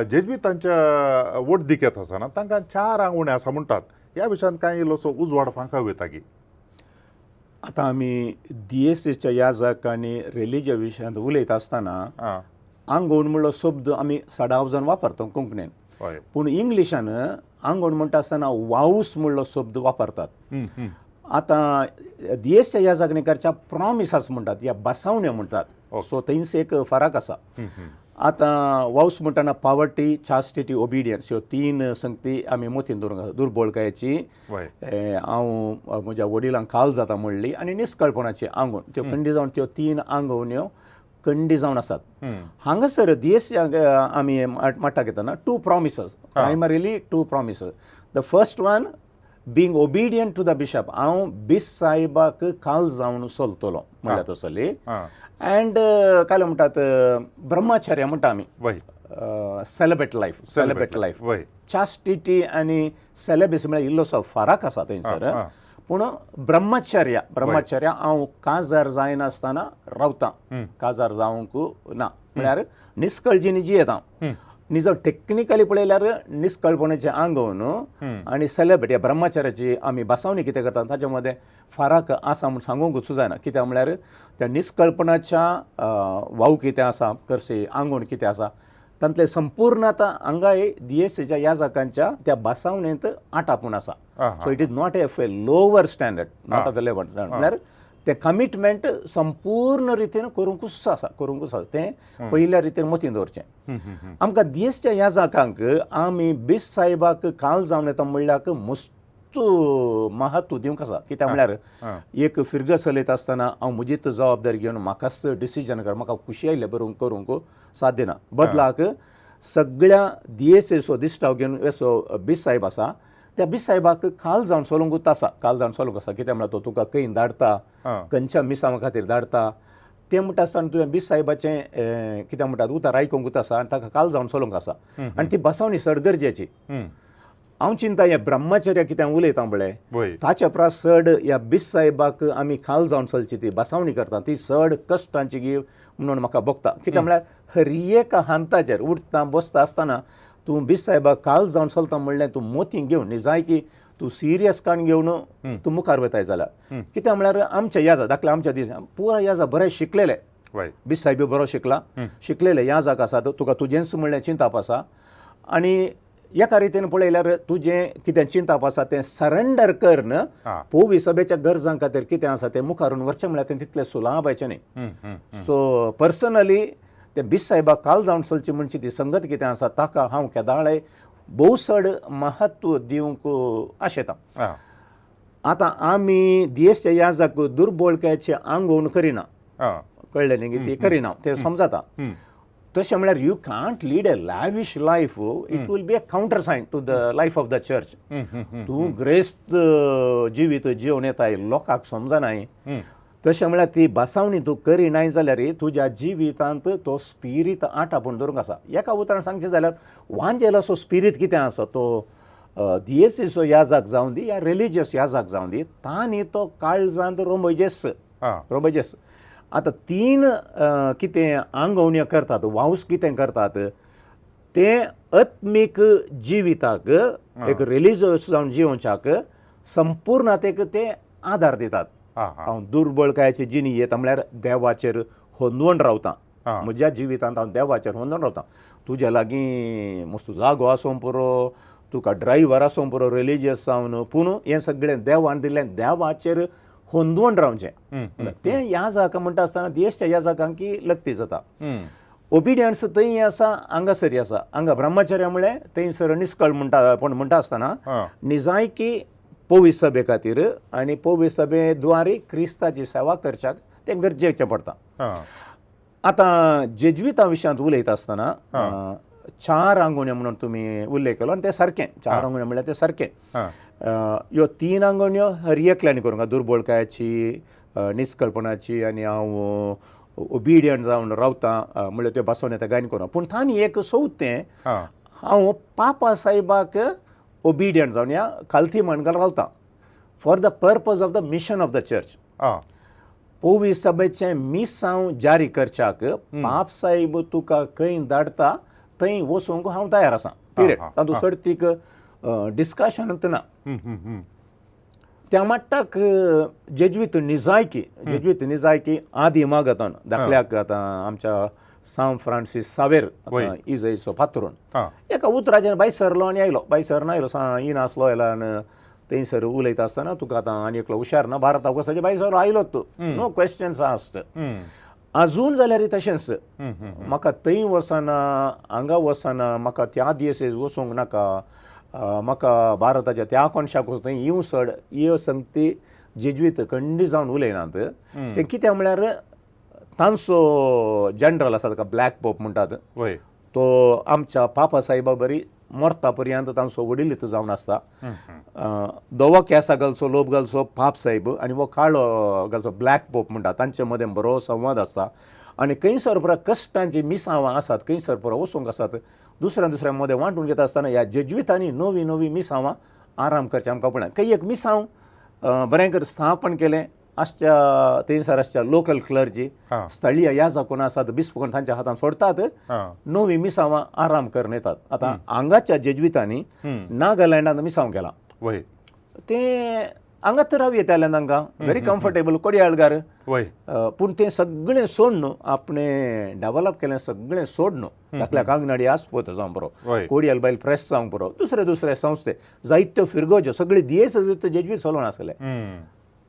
जेजवीतांच्या वोट दिकेत आसा ना तांकां 4 आंगवणे आसा म्हणटात. ह्या विशयान कांय इल्लोसो उजवाड फांका वयता की आता आमी DSSच्या याजक आनी रिलीजिया विशयांत उलयता आसतना आंगवण म्हणलो शब्द आमी सडावजन वापरता कोंकणीन, हय पूण इंग्लिशान आंगवण म्हणटा आसतना वावूस म्हणलो शब्द वापरतात. आतां DSच्या याजकांच्या प्रॉमिसास म्हणटात या बसावण्यो म्हणटात. सो थंयच एक फरक आसा. आतां वावूस म्हणटना पॉवर्टी, चास्टिटी, ओबिडियन्स ह्यो 3 संगती आमी मोतीन दवरूंक दुर्बळकायेची हांव म्हज्या वडिलांक काल जाता म्हणली आनी निश्कळपणाची आंगवण त्यो खंडी जावन त्यो 3 आंगवण्यो खंडी जावन आसात. हांगासर DSC आमी माट्टा घेतना 2 promises, primarily 2 promises. The first one being obedient to the bishop, हांव बीस साहेबाक काल जावन चलतलो म्हणल्यार तसली. अँड काय म्हणटात ब्रह्मचर्य म्हणटा आमी, सेलिब्रेट लायफ. चास्टिटी आनी सेलिबेसी म्हळ्यार इल्लोसो फरक आसा थंयसर. पूण ब्रह्मचर्य हांव काजार जायनासतना रावतां, काजार जावंक ना म्हळ्यार निश्कळजीनी जियेता. निजो टेक्निकली पळयल्यार निश्कळपणाचें आंगवण आनी सेलिब्रेट ह्या ब्रह्मचर्याची आमी बसावणी कितें करता ताच्या मदें फरक आसा म्हूण सांगूंकूच जायना. कित्याक म्हळ्यार त्या निश्कळपणाच्या वाव कितें आसा, करसे आंगवण कितें आसा, तांतले संपूर्ण आतां हांगाय DSCच्या याजकांच्या त्या बसावणेंत आटापून आसा. So it is not a lower standard, not of the level standard. म्हळ्यार तें कमिटमेंट संपूर्ण रितीन करूंकूच आसा तें पयल्या रितीन मतीन दवरचें. आमकां DSCच्या याजकांक आमी बीस साहेबाक काल जावन येता म्हणल्यार महत्व दिवंक आसा. कित्याक म्हळ्यार एक फिरग चलयता आसतना हांव म्हजीच जबाबदारी घेवन म्हाकाच डिसिजन कर, म्हाका खुशी आयले बरोवंक करूंक साध्य ना. बदलाक सगळ्या DSC दिश्टाव घेवन असो बीस साहेब आसा, त्या बीस साहेबाक काल जावन चलोवंकूच आसा. कित्याक म्हळ्यार तो तुका खंय धाडटा, खंयच्या मिसांवा खातीर धाडटा तें म्हणटा आसतना तुवें बीस साहेबाचें कित्याक म्हणटात उतर आयकूंकूच आसा आनी ताका काल जावन चलोवंक आसा. आनी ती बसावणी चड गरजेची. हांव चिंता हें ब्रह्मचर्य कित्याक उलयता म्हळें ताचे परस चड ह्या बीस साहेबाक आमी काल जावन चलची ती बसावणी करता ती चड कश्टांची गी म्हणून म्हाका भोगता. कित्याक म्हळ्यार हर एक हांताचेर उठता बसता आसतना तूं बीस साहेबाक काल जावन चलता म्हणलें तूं मोतीन घेवन न्ही, जाय की तूं सिरियस काण घेवन तूं मुखार वताय जाल्यार. कित्याक म्हळ्यार आमच्या याजा दाखल्या आमच्या दीस पुराय याजा बरे शिकलेले, बीस साहेब बरो शिकलेले याजाक आसात. तुका तुजेंच म्हणलें चिंताप आसा आनी एका रितीन पळयल्यार तुजें कितें चिंताप आसा तें सरेंडर कर न पोवी सभेच्या गरजां खातीर कितें आसा तें मुखारून व्हरचें म्हळ्यार तें तितलें सुलाभाचें न्ही. सो पर्सनली ते बीस साहेबाक काल जावन चलची म्हणची ती संगत कितें आसा ताका हांव केदाळे भोव चड महत्व दिवंक आशेतां. आतां आमी DSCच्या याजक दुर्बळकायेचें आंगवण करिना, कळ्ळें न्ही, ती करिना तें समजता. तशें म्हळ्यार you can't lead a lavish life, it will be a counter sign to the life of the church. तूं ग्रेस्त जिवीत जिवन येताय लोकांक समजनाय. तशें म्हळ्यार ती बसावणी तूं करिनाय जाल्यार तुज्या जिवितांत तो स्पिरीट आटापून दवरूंक आसा. एका उतरान सांगचें जाल्यार वांजेल असो स्पिरीट कितें आसा तो DSCचो याजक जावं दी या रिलिजियस याजक जावं दी, तांणी तो काळजांत रोमयजेस. आतां 3 कितें आंगवण्यो करतात, वावूस कितें करतात तें आत्मीक जिविताक एक रिलिजियस जावन जिवच्याक संपूर्णतेक ते आदार दितात. हांव दुर्बळकायेची जिणी येता म्हळ्यार देवाचेर होंदवण रावतां. म्हज्या जिवितांत हांव देवाचेर होंदवण रावतां. तुज्या लागीं मस्त जागो आसूं पुरो, तुका ड्रायव्हर आसूं पुरो रिलिजियस जावन, पूण हें सगळें देवान दिल्लें देवाचेर होंदवण रावचें तें याजक म्हणटा आसतना DSCच्या याजकांक लक्ती जाता. ओबिडियन्स थंय आसा, हांगासरी आसा. हांगा ब्रह्मचर्य म्हळें थंयसर निश्कळ म्हणटा आसतना निजायकी पोवी सभे खातीर आनी पोवी सभे द्वारे क्रिस्ताची सेवा करच्याक तें गरजेचें पडटा. आतां जेजवीता विशयांत उलयता आसतना 4 आंगवण्यो म्हणून तुमी उल्लेख केलो आनी तें सारकें. 4 आंगवण्यो म्हळ्यार तें सारकें. ह्यो 3 आंगवण्यो हर एकल्यानी करूंक, दुर्बळकायेची, निश्कळपणाची आनी हांव ओबिडियंट जावन रावतां म्हळ्यार त्यो बसोवन येता गायन करूं. पूण तांणी एक सोदतें हांव पापा साहेबाक ओबिडियंट जावन ह्या खालती मणगाल रावतां for the purpose of the mission of the church. पोवी सभेचें मिसांव जारी करच्याक पाप साहेब तुका खंय धाडटा थंय वचूंक हांव तयार आसा पिरियड हा, तातूंत सर्तीक डिस्कशन ना त्या मट्टाक जेजुईत निजायकी आदी मागतान दाखल्याक आतां आमच्या सांव फ्रांसीस सावेर इजयचो फातरून एका उतराचेर भायर सरलो आनी आयलो इन आसलो आयला थंयसर उलयता आसतना तुका आतां आनी एकलो हुशार ना भारताक वचपाचें भायर सरलो आयलो तूं नो क्वेश्चन्स आस्ट अजून जाल्यार तशेंच म्हाका थंय वचना हांगा वचना म्हाका त्या दियेसेर वचूंक नाका म्हाका भारताच्या त्या कोनशाक वचून थंय येवं सड ह्यो संगती जेजुईत खंडी जावन उलयनात ते कित्याक म्हळ्यार तांचो जनरल आसा ताका ब्लॅक पोप म्हणटात तो आमच्या पापा साहेबा बरी मरता पर्यंत तांचो वडील जावन आसता दोवो केंसा घालचो लोप घालचो पाप साहेब आनी वो काळो घालचो ब्लॅक पोप म्हणटा तांचे मदें बरो संवाद आसता आनी खंयसर पुरो कश्टांची मिसांवां आसात खंयसर पुरो वचूंक आसात दुसऱ्या मदें वांटून घेता आसतना ह्या जेजुईतांनी नवीं मिसांवां आराम करचें आमकां पडना काही एक मिसांव बरें कर स्थापन केलें आसच्या थंयसर आसच्या लोकल क्लर्जी स्थळीय याजक कोण आसात बिस्प कोण तांच्या हातान सोडतात नवीं मिसांवां आराम करून येतात आतां हांगाच्या जेजुईतांनी नागालँडांत मिसांव केला ते हांगा तर राव येताले तांकां व्हेरी कम्फर्टेबल कोडयाळगार पूण तें सगळें सोड न्हू आपणें डेवलप केलें सगळें सोड न्हू दाखल्याक आंगनवाडी आस्पत जावं पुरो कोडयाळ बायल प्रेस जावंक पुरो दुसरे संस्थे जायत्यो फिरगोज्यो सगळे दियेस जेजुईत चलोवन आसले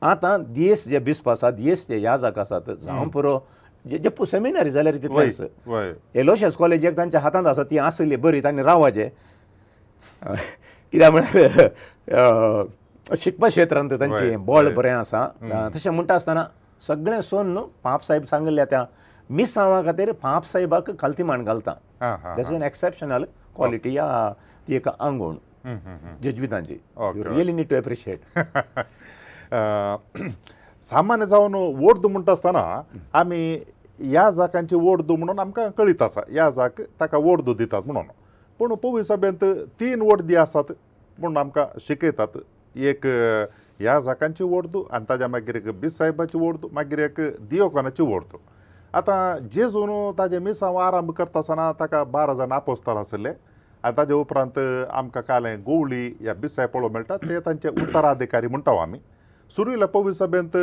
आतां दियेस जे बिस्प आसात दियेस जे याजक आसात जावं पुरो जे सेमिनारी जाल्यार तितलेंच एलोशियस कॉलेज तांच्या हातांत आसा ती आसली बरी तांणी रावाजे कित्याक म्हळ्यार शिकपा क्षेत्रांत तांची बळ बरें आसा तशें म्हणटा आसतना सगळें सोन न्हू पाप साहेब सांगल्या त्या मिसांवा खातीर पाप साहेबाक खालतीमान घालता दॅट्स एन एक्सेप्शनल क्वॉलिटी ती एक आंगवण जेजुईतांची रियली नीड टू एप्रिशिएट सामान्य जावन वोट म्हणटा आसतना आमी ह्या जाकांची वोट म्हणून आमकां कळीत आसा ह्या जाक ताका वोट दितात म्हणून पूण पवी सभेंत 3 वोट आसात म्हणून आमकां शिकयतात एक ह्या जाकांची वोट आनी ताज्या मागीर एक बिस साहेबाची वोट मागीर एक दियोकानाची वोट आतां जेजून ताजे मिसांव आरंभ करता आसतना ताका 12 जाण आपोस्ताल आसले आनी ताजे उपरांत आमकां कालें गोवळी ह्या बिस साहेब पळोवंक मेळटा ते तांचे उत्तराधिकारी म्हणटाव आमी सुरविल्ल्या पवी सभेंत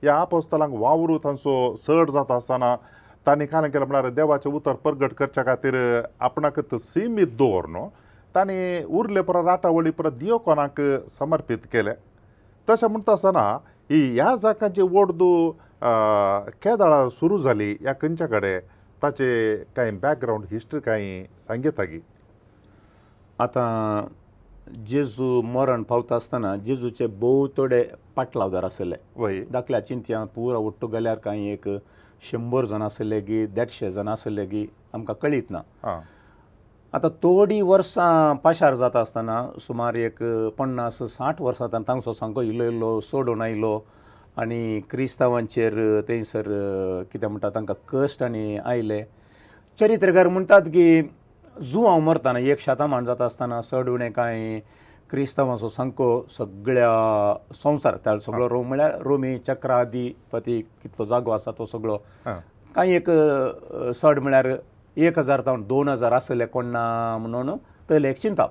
ह्या आपोस्तालांक वावरू तांचो चड जाता आसतना तांणी कालें केलें म्हळ्यार देवाचें उतर प्रगट करच्या खातीर आपणाक सीमीत दवरनो तांणी उरले परत राटावळी परत दियोकोनाक समर्पीत केले तशें म्हणटा आसतना ही ह्या जाकांची वोटदू केदाळा सुरू जाली ह्या खंयच्या कडेन ताचे कांय बॅकग्रावंड हिस्ट्री कांय सांगता गी आतां जेजू मरण पावता आसतना जेजूचे भोव थोडे पाटलावदार आसले दाखल्या चिंतया पुरो उट्टू गेल्यार कांय एक 100 जाण आसले गी 150 जाण आसले गी आमकां कळीत ना आतां थोडी वर्सां पाशार जाता आसतना सुमार एक 50-60 वर्सां तांचो सांगो इल्लो सोडून आयलो आनी क्रिस्तांवांचेर थंयसर कितें म्हणटा तांकां कश्ट आनी आयले चरित्रकार म्हणटात की जुवांव मरतना 1 शतमान जाता आसतना चड कांय क्रिस्तांवाचो सांको सगळ्या संवसार त्या सगळो म्हळ्यार रोमी चक्राधिपती कितलो जागो आसा तो सगळो कांय एक चड म्हळ्यार 1000 जावन 2000 आसले कोण ना म्हणून थंय एक चिंता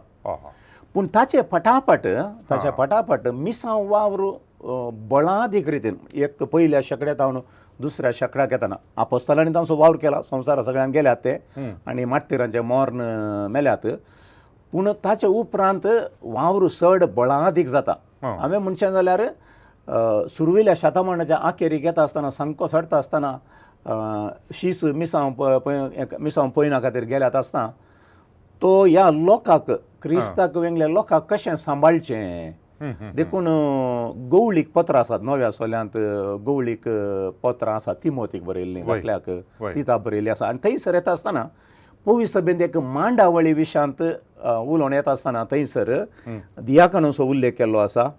पूण ताचे पटापट मिसांव वावर बळादीक रितीन एक पयल्या शेकड्यात हांव दुसऱ्या शेकड्याक येताना आपोस्तालांनी तांचो वावर केला संवसारा सगळ्यांक गेल्यात ते आनी माट्टिरांचे मोर्न मेल्यात पूण ताचे उपरांत वावर चड बळादीक जाता हांवें म्हणचें जाल्यार सुरविल्ल्या शतमानाच्या आखेरीक येता आसतना सांको चडटा आसतना शीस मिसांव पळयना खातीर गेल्यात आसतना तो ह्या लोकांक क्रिस्ताक वेगळ्या लोकांक कशें सांबाळचें देखून गवळीक पत्रां आसात नव्या सोल्यांत गवळीक पत्रां आसात तिमोथीक बरयल्लीं दाखल्याक तिता बरयल्लीं आसा आनी थंयसर येता आसतना पवी सभेंत एक मांडावळी विशयांत उलोवन येता आसतना थंयसर दियाकनाचो उल्लेख केल्लो आसा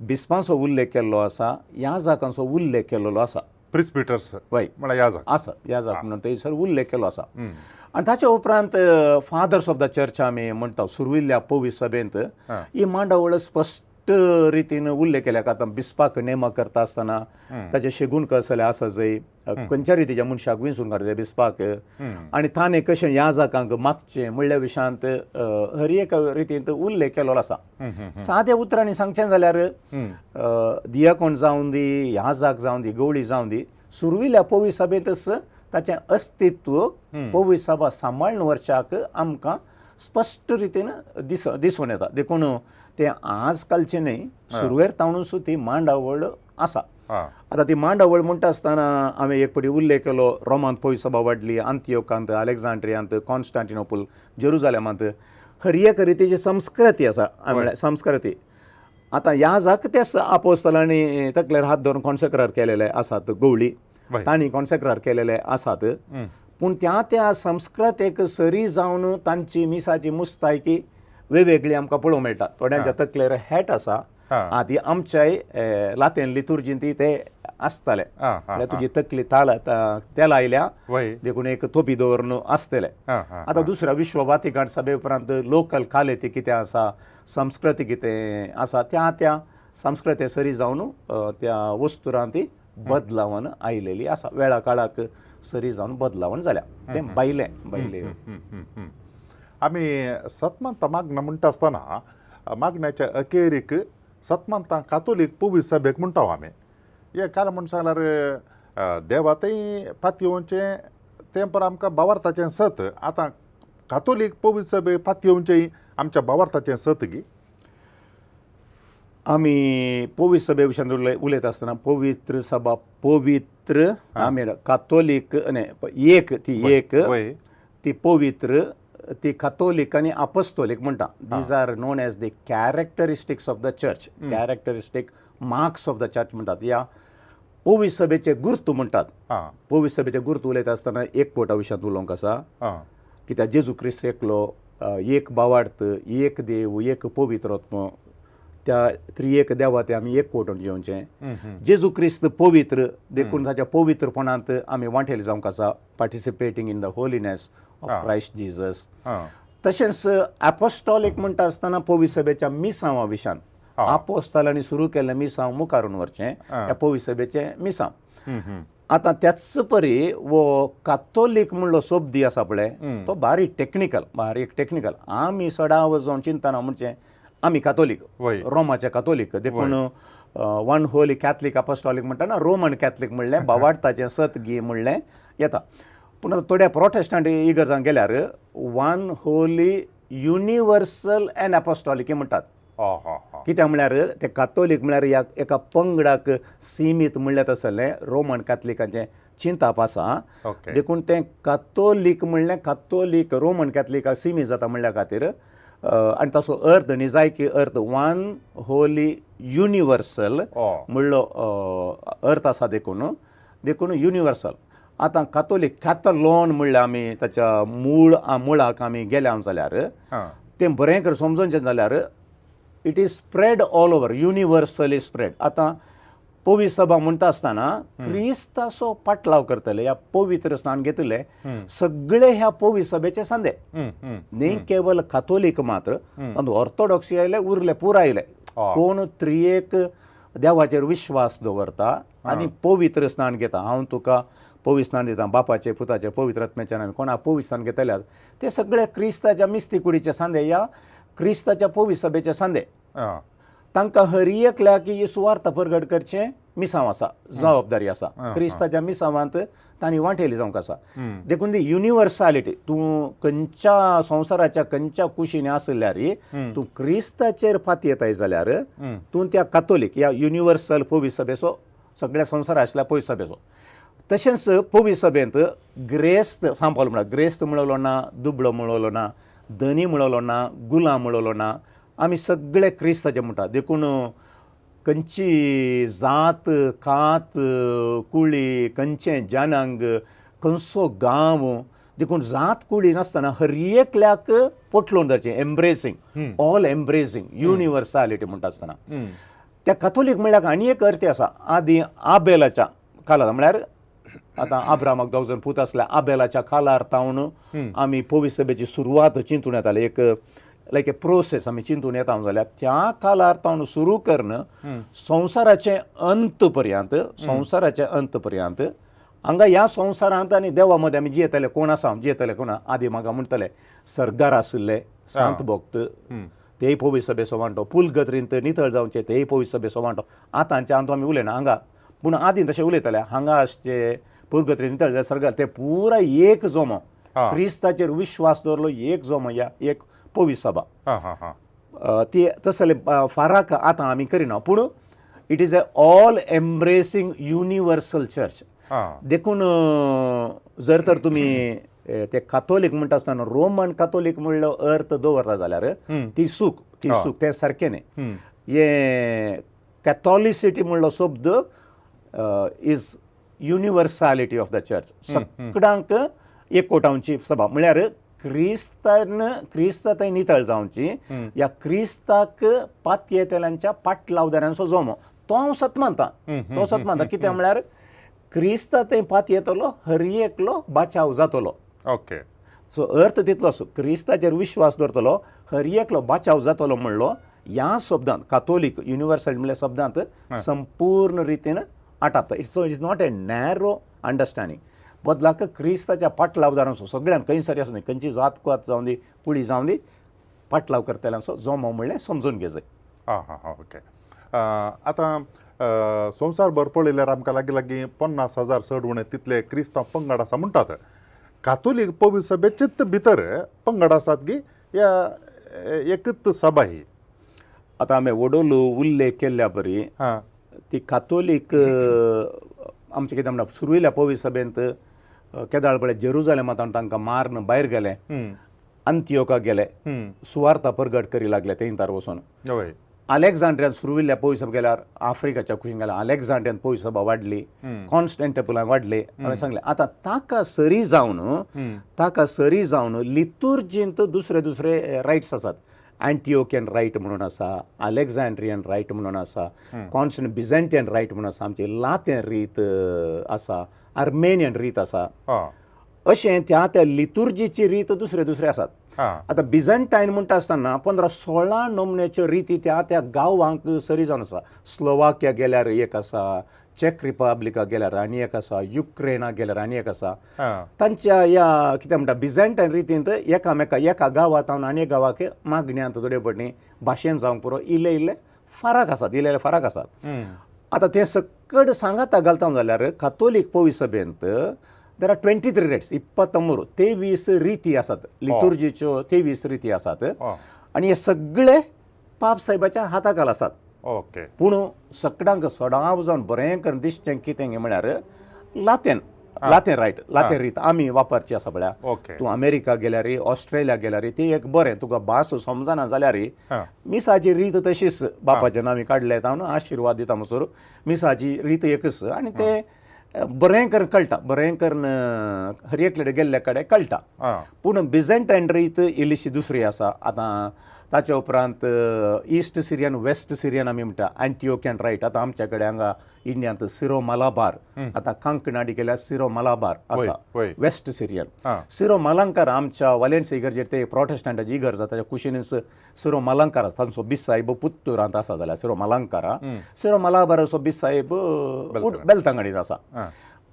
बिस्पांचो उल्लेख केल्लो आसा याजकांचो उल्लेख केल्लो आसा प्रिस्पिटर्स याजक म्हणून थंयसर उल्लेख केल्लो आसा आनी ताचे उपरांत फादर्स ऑफ द चर्च आमी म्हणटा सुरविल्ल्या पवी सभेंत ही मांडावळ स्पष्ट रितीन उल्लेख केल्या का आता बिस्पाक नेमा करता आसतना ताचे शेगूण कसले आसा जंय खंयच्या रितीच्या मनशाक विंचून काडले बिस्पाक आनी ताणें कशें ह्या जागांक मागचें म्हणल्या विशयांत हर एक रितीन उल्लेख केलो आसा. साद्या उतरांनी सांगचें जाल्यार दियाकोण जावं दी, ह्या जाग जावं दी, गवळी जावं दी, सुरविल्ल्या पवी सभेंतच ताचें अस्तित्व पवी सभा सांबाळून व्हरच्याक आमकां स्पश्ट रितीन दिसून येता. देखून तें आज कालचें न्हय, सुरवेर तावनूच ती मांडावळ आसा. आतां ती मांडावळ म्हणटा आसतना हांवें एक फावटी उल्लेख केलो, रोमांत पवी सभा वाडली, आंतियोकांत, अलेक्झांड्रियांत, कॉन्स्टांटिनोपल, जेरुजालेमांत, हर एक रितीची संस्कृती आसा. म्हळ्यार संस्कृती आतां ह्या जाग तेच आपोस्तलांनी तकलेर हात धरून कॉन्सेक्रार केलेले आसात, गवळी तांणी कॉन्सेक्रार केलेले आसात. पूण त्या संस्कृतेक सरी जावन तांची मिसाची मुस्तायकी वेगवेगळी आमकां पळोवंक मेळटा. थोड्यांच्या तकलेर हॅट आसा, आदी आमच्याय लातेन लितुर्जीन ते आसताले, म्हळ्यार तुजी तकली तेल आयल्या देखून एक तोपी दवरून आसतले. आतां दुसऱ्या विश्व वातिकाण सभे उपरांत लोकल काले ती कितें आसा, संस्कृती कितें आसा, त्या संस्कृते सरी जावन त्या वस्तुरां ती बदलावन आयलेली आसा. वेळा काळाक सरी जावन बदलावण जाल्या. तें बायलें. आमी सतमंत मागना म्हणटा आसतना मागण्याच्या अखेरीक सतमंतां कातोलीक पवी सभेक म्हणटा आमी. हें कारण म्हण सांगल्यार देवातय पातयेवचें तें पर आमकां भावार्थाचें सत. आतां कातोलीक पवी सभे पातयेवचें आमच्या भावार्थाचें सत गी. आमी पवी सभे विशयान उलयता आसतना पवित्र सभा, पवित्र आमी कातोलीक एक ती पवित्र, ती कातोलीक आनी अपोस्तोलीक म्हणटा. These are known as the characteristics of the church, characteristic marks of the church म्हणटात. ह्या पवी सभेचे गुर्त म्हणटात. पवी सभेचे गुर्त उलयता आसतना एक पोटा विशयांत उलोवंक आसा, कित्याक जेजू क्रिस्त एकलो, एक भावार्थ, एक देव, एक पवित्रत्व, त्या त्रिएक देवा ते आमी एक कोटून जेवचें. जेजू क्रिस्त पवित्र, देखून ताच्या पवित्रपणांत आमी वांटेले जावंक आसा, participating in the holiness of Christ Jesus. तशेंच एपोस्टॉलीक म्हणटा आसतना पवी सभेच्या मिसांवा विशयान आपोस्तलांनी सुरू केल्लें मिसांव मुखारून व्हरचें, ह्या पवी सभेचें मिसांव. आतां त्याच परी वो कातोलीक म्हणलो शब्द आसा पळय, तो बारीक टेक्निकल. आमी सडा वचोन चिंतना म्हणचें आमी कातोलीक, रोमाचे कातोलीक. देखून वन होली कॅथलीक अपोस्टॉलीक म्हणटा, रोमन कॅथलीक म्हणलें भावार्थाचें सत गी म्हणलें येता. पूण आतां थोड्या प्रोटेस्टंट इगर्जांक गेल्यार वन होली युनिवर्सल एंड अपोस्टॉलीक म्हणटात. कित्याक म्हळ्यार ते कातोलीक म्हळ्यार एका पंगडाक सीमीत म्हणलें तसलें रोमन कॅथलिकांचें चिंताप आसा. देखून तें कातोलीक म्हणलें, कातोलीक रोमन कॅथलिकाक सीमीत जाता म्हणल्या खातीर आनी ताचो अर्थ निजायकी अर्थ वन होली युनिवर्सल म्हणलो अर्थ आसा. देखून युनिवर्सल. आतां कातोलीक कॅथलोन म्हणल्यार आमी ताच्या मुळाक आमी गेल्या जाल्यार तें बरें कर समजोवचें जाल्यार it is spread all over, universally spread. आतां पवी सभा म्हणटा आसतना क्रिस्ताचो पाटलाव करतले, ह्या पवित्र स्नान घेतले सगळे ह्या पवी सभेचे सांदे, न्ही केवल कातोलीक मात्र. ऑर्थोडॉक्सी आयले उरले पुराय आयले. कोण त्रिएक देवाचेर विश्वास दवरता आनी पवित्र स्नान घेता. हांव तुका पवी स्नान दिता बापाचे, पुताचे, पवित्र आत्म्याचे नांवान. कोणा पवी स्नान घेतल्यात ते सगळे क्रिस्ताच्या मिस्तिकुडीचे सांदे, ह्या क्रिस्ताच्या पवी सभेचे सांदे. तांकां हर एकल्या की सुवार्थ प्रगट करचें मिसांव आसा, जबाबदारी आसा. क्रिस्ताच्या मिसांवांत तांणी वांटेली जावंक आसा. देखून दी युनिवर्सालिटी, तूं खंयच्या संवसाराच्या खंयच्या कुशीने आसल्यार तूं क्रिस्ताचेर फात येताय जाल्यार तूं त्या कातोलीक ह्या युनिवर्सल पवी सभेचो, सगळ्या संवसारा आसल्या पवी सभेचो. तशेंच पवी सभेंत ग्रेस्त सांपल म्हणा, ग्रेस्त म्हणलो ना, दुबळो म्हणलो ना, धनी म्हणलो ना, गुलाम म्हणलो ना, आमी सगळे क्रिस्ताचे म्हणटा. देखून खंयची जात, कात, कुळी, खंयचें जनांग, खंयचो गांव, देखून जात कुळी नासतना हर एकल्याक पोटलोवन धरचें, एम्ब्रेसींग, ऑल एम्ब्रेसींग, युनिवर्सालिटी म्हणटा आसतना. त्या कातोलीक म्हणल्यार आनी एक अर्थ आसा. आदी आबेलाच्या काळांत म्हळ्यार आतां आब्रामाक दोग जाण पूत आसल्या, आबेलाच्या काळार तावन आमी पवी सभेची सुरवात चिंतून येताले. एक लायक ए प्रोसेस आमी चिंतून येता जाल्यार त्या कालार्थावन सुरू करणं संवसाराचे अंत पर्यंत हांगा ह्या संवसारांत आनी देवा मदें आमी जियेतले कोण आसा जियेतले कोण आदी म्हाका म्हणटले सर्गार आशिल्ले सांत भक्त तेय पवित्र सभेचो वांटो पुलगत्रींत नितळ जावचे तेय पवित्र सभेचो वांटो आतांचे आंत आमी उलयना हांगा पूण आदीं तशें उलयताले हांगा आसचे पुलगत्री नितळ जाय सर्गार ते पुरा एक जोमो क्रिस्ताचेर विश्वास दवरलो एक जोमो या एक पवित्र सभा ती तसले फाराक आतां आमी करिना पूण it is a all embracing universal church देखून जर तर तुमी ते कातोलीक म्हणटा आसतना रोमन कातोलीक म्हणलो अर्थ दवरता जाल्यार ती सूख ते सारकें न्ही हे कॅथॉलिसिटी म्हणलो शब्द इज युनिवर्सालिटी ऑफ द चर्च सगळ्यांक एकवटावची सभा म्हळ्यार क्रिस्त थंय नितळ जावची या क्रिस्ताक पातयेतेल्यांच्या पाटलावदारांचो जोमो तो हांव सत मानता कित्याक म्हळ्यार क्रिस्त थंय पात येतलो हर एकलो बाचाव जातलो ओके सो अर्थ तितलोच क्रिस्ताचेर विश्वास दवरतलो हर एकलो बाचाव जातलो म्हणलो ह्या शब्दांत कातोलीक युनिवर्सल म्हणल्या शब्दांत संपूर्ण रितीन आटापता it's not a narrow understanding बदलाक क्रिस्ताच्या पाटलावदारांचो सगळ्यांक खंयसरी आसूं दी खंयची जातपात जावं दी पुळी जावं दी पाटलाव करतल्यांचो जोमो म्हणलें समजून घे जाय ओके आतां संवसारभर पळयल्यार आमकां लागीं 50,000 चड उणे तितले क्रिस्तांव पंगड आसा म्हणटात कातोलीक पवित्र सभेचेच भितर पंगड आसात की या एकच सभा ही आतां हांवें वडोलो उल्लेख केल्ल्या परी ती कातोलीक आमचे कितें म्हणटा सुरविल्ल्या पवित्र सभेंत केदाळ पळय जेरुजालेमांत तांकां मारून भायर गेले अंत्योका गेले सुवार्ता परगट करी लागले तेंतार वचून अलेक्झांड्रियांत सुरविल्ल्या पवित्र सभा गेल्यार आफ्रिकाच्या कुशीन गेल्यार अलेक्झांड्रियांत पवित्र सभा वाडली कॉन्स्टँटिनोपलांत वाडली हांवें सांगलें आतां ताका सरी जावन लितुर्जींत दुसरे रायट्स आसात अँटिओकियन रायट म्हणून आसा अलेक्झांड्रियन रायट म्हणून आसा कॉन्स्टंट बिझेंटियन रायट म्हणून आसा आमची लातेन रीत आसा आर्मेनियन रीत आसा अशें त्या लितुर्जीची रीत दुसरे आसात आतां बिझंटायन म्हणटा आसतना 15-16 नमन्याच्यो रिती त्या गांवांक सरी जावन आसा स्लोवाकिया गेल्यार एक आसा चॅक रिपब्लिकाक गेल्यार आनी एक आसा युक्रेनाक गेल्यार आनी एक आसा तांच्या ह्या कितें म्हणटा बिझंटायन रितींत एका गांवांत आनी एक गांवाक मागण्यांत थोडे पटी भाशेन जावंक पुरो इल्ले फरक आसात आतां ते सकट सांगाता घालता जाल्यार कातोलीक पवित्र सभेंत देर आर 23 रेट्स 23 रिती आसात लितुर्जीच्यो 23 रिती आसात आनी हे सगळे पाप साहेबाच्या हाताखाल आसात ओके पूण सगळ्यांक सडाव जावन बरें करून दिसचें कितें म्हळ्यार लातेन रायट लातेन रीत आमी वापरची आसा पळय तूं अमेरिका गेल्यार ऑस्ट्रेलिया गेल्यार ती एक बरें तुका भास समजना जाल्यार मिसाची रीत तशीच बापाचें नांव काडलें हांव आशिर्वाद दिता म्हणसर मिसाची रीत एकच आनी ते बरें करून कळटा बरें करून हर एक कडेन गेल्ले कडेन कळटा पूण बिझंटायन रीत इल्लीशी दुसरी आसा आतां ताचे उपरांत ईस्ट सिरियन वेस्ट सिरियन आमी म्हणटा अँटिओकियन रायट आतां आमचे कडेन हांगा इंडियांत सिरो मलाबार आतां कांकणाडी गेल्यार सिरो मलाबार आसा वेस्ट सिरियन सिरो मलंकार आमच्या वालेन्सी इगर्जेर ते प्रोटेस्टंटाची इगर्ज ताच्या कुशीनच सिरो मलंकार आसा तांचो बिसाहेब पुत्तुरांत आसा जाल्यार सिरो मलंकारा सिरो मलाबाराचो बिसाहेब बेलतांगडीत आसा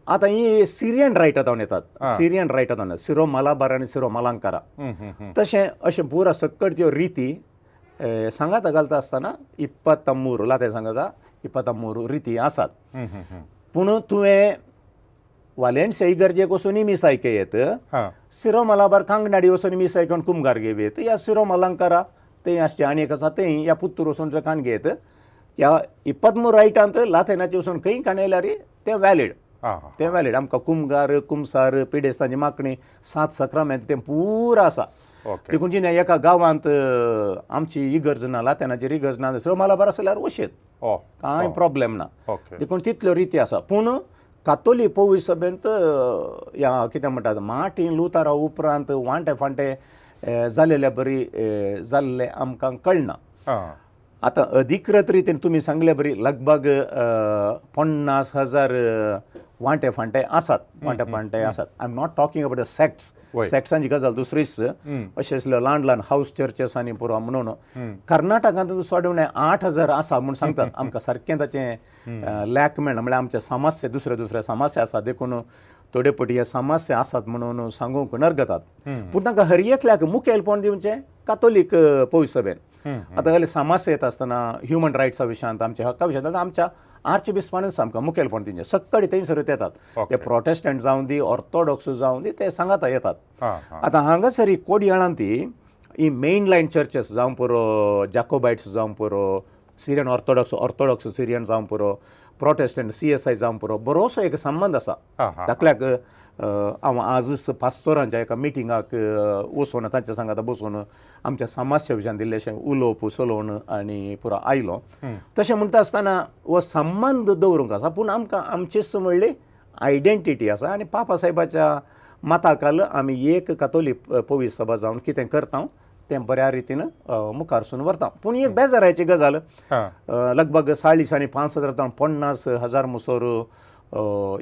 आतां ही सिरियन रायटांत येतात सिरो मलाबार आनी सिरो मलंकारा तशें अशें पुरा सकट त्यो रिती सांगाता घालता आसतना 23 लातें सांगता 23 रिती आसात पूण तुवें वालेन्सिया इगर्जेक वचून मिसाय येत सिरो मलाबार कांगनाडी वचून मिसाय करून कुमगार घेवेत या सिरो मलंकारा तें आसचें आनी एक आसा तें या पुत्तूर वचून ते काण घेत ह्या 23 रायटांत लातेनाचे वचून खंय काण येयल्यार तें वॅलीड आमकां कुमगार कुमसार पिडेस्तांची मागणी 7 सक्रामेंत तें पुरा आसा देखून जिने एका गांवांत आमची इगर्ज ना लातेनाचेर इगर्ज ना सिरो मलाबार आसल्यार वशेत कांय प्रॉब्लेम ना देखून तितल्यो रिती आसा पूण कातोलीक पवित्र सभेंत ह्या कितें म्हणटात मार्टीन लुथरा उपरांत वांटे फांटे जाल्ले बरी जाल्ले आमकां कळना आता अधिकृत रीतीने तुम्ही सांगले बरी लगभग 50,000 वांटे फांटे आसात वांटे फांटे आसात. I am not talking about the sects. वय. सेक्ट्सांची गजाल दुसरीच अशें ल्हान ल्हान हाऊस चर्चेस आनी पुरो म्हणून कर्नाटकांत सोडून 8,000 आसा म्हूण सांगतात. आमकां सारकें ताचें लॅक मेळना म्हळ्यार आमचे समस्या दुसरे समस्या आसा देखून थोडे पटी हे समस्या आसात म्हणून सांगूंक नरगतात. पूण तांकां हर एकल्याक मुखेलपण दिवचें कातोलीक पवित्र सभेन. आतां जाल्यार समस्या येता आसतना ह्युमन रायट्सा विशयांत आमच्या हक्का विशयांत आमच्या आर्चबिस्पानच आमकां मुखेलपण दिवचें. सक्कडी थंयसरूच येतात. ते प्रोटेस्टंट जावं दी ऑर्थोडॉक्स जावं दी ते सांगाता येतात. आतां हांगासर ही कोडयाळांत ही मेन लायन चर्चेस जावं पुरो जॅकोबायट्स जावं पुरो सिरियन ऑर्थोडॉक्स सिरियन जावं पुरो प्रोटेस्टंट CSI जावं पुरो बरोसो एक संबंध आसा. दाखल्याक हांव आजच पास्तोरांच्या एका मिटिंगाक वचून तांच्या सांगाता बसून आमच्या समस्या विशयान दिल्लेशें उलोवप सलोवन आनी पुरो आयलो. तशें म्हणटा आसतना हो संबंध दवरूंक आसा. पूण आमकां आमचीच म्हणली आयडेंटिटी आसा आनी पापा साहेबाच्या मताकाल आमी एक कातोलीक पवित्र सभा जावन कितें करता तें बऱ्या रितीन मुखारसून व्हरता. पूण एक बेजाराची गजाल लगभग 40 आनी 5,000 50,000 मुसोर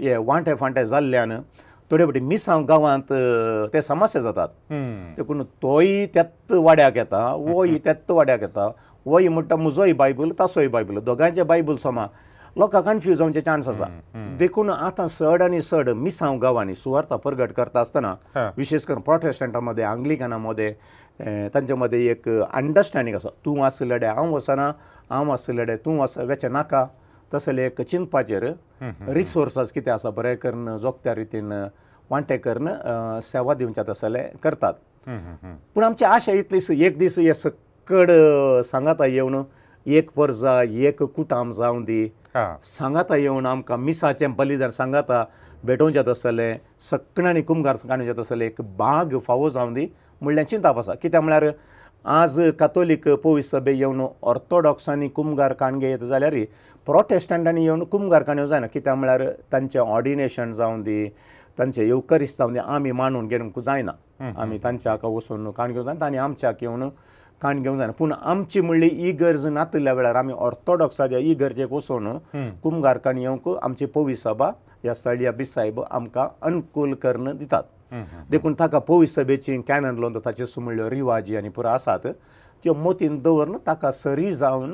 हे वांटे फांटे जाल्ल्यान थोडे फावटी मिसांव गांवांत ते समस्या जातात. देखून तोय त्याच वाड्याक येता वोय त्याच वाड्याक येता. वोय म्हणटा म्हजोय बायबल ताचोय बायबल दोगांयचे बायबल समा. लोकांक कन्फ्यूज जावचे चान्स आसा. देखून आतां चड आनी चड मिसांव गांवांनी सुवार्ता परगट करता आसतना विशेष करून प्रोटेस्टंटा मदें आंग्लिकाना मदें तांचे मदें एक अंडरस्टँडींग आसा. तूं आसलेडे हांव वचना हांव आसलेडे तूं वेचें नाका. तसले एक चिंतपाचेर रिसोर्सस कितें आसा बरें करून जोगत्या रितीन वांटे करून सेवा दिवचे तसले करतात. पूण आमची आशा इतलीच एक दीस हे सक्कड सांगाता येवन एक परजा एक कुटाम जावं दी सांगाता येवन आमकां मिसाचें बलिदान सांगाता भेटोवचें तसलें सक्कणांनी कुमगार काडूचें तसलें एक भाग फावो जावं दी म्हणल्यार चिंताप आसा. कित्याक म्हळ्यार आज कातोलीक पवित्र सभे येवन ऑर्थोडॉक्सांनी कुमगार काणगे येता जाल्यार प्रोटेस्टंटांनी येवन कुमगार काणयो जायना. कित्याक म्हळ्यार तांचें ऑर्डिनेशन जावं दी तांचें येवकरिस्त जावं दी आमी मानून घेवंक जायना. आमी तांच्या हाका वचून काणग्यो जायना आनी आमच्याक येवन काण घेवंक जायना. पूण आमची म्हणली इगर्ज नातल्या वेळार आमी ऑर्थोडॉक्साच्या इगर्जेक वचून कुमगार काणी येवंक आमची पवित्र सभा ह्या स्थळीय बिसायब आमकां अनुकूल करून दितात. देखून ताका पवित्र सभेची कॅनन लोन ताचे सुमळ्यो रिवाजी आनी पुरो आसात त्यो मोतीन दवरून ताका सरी जावन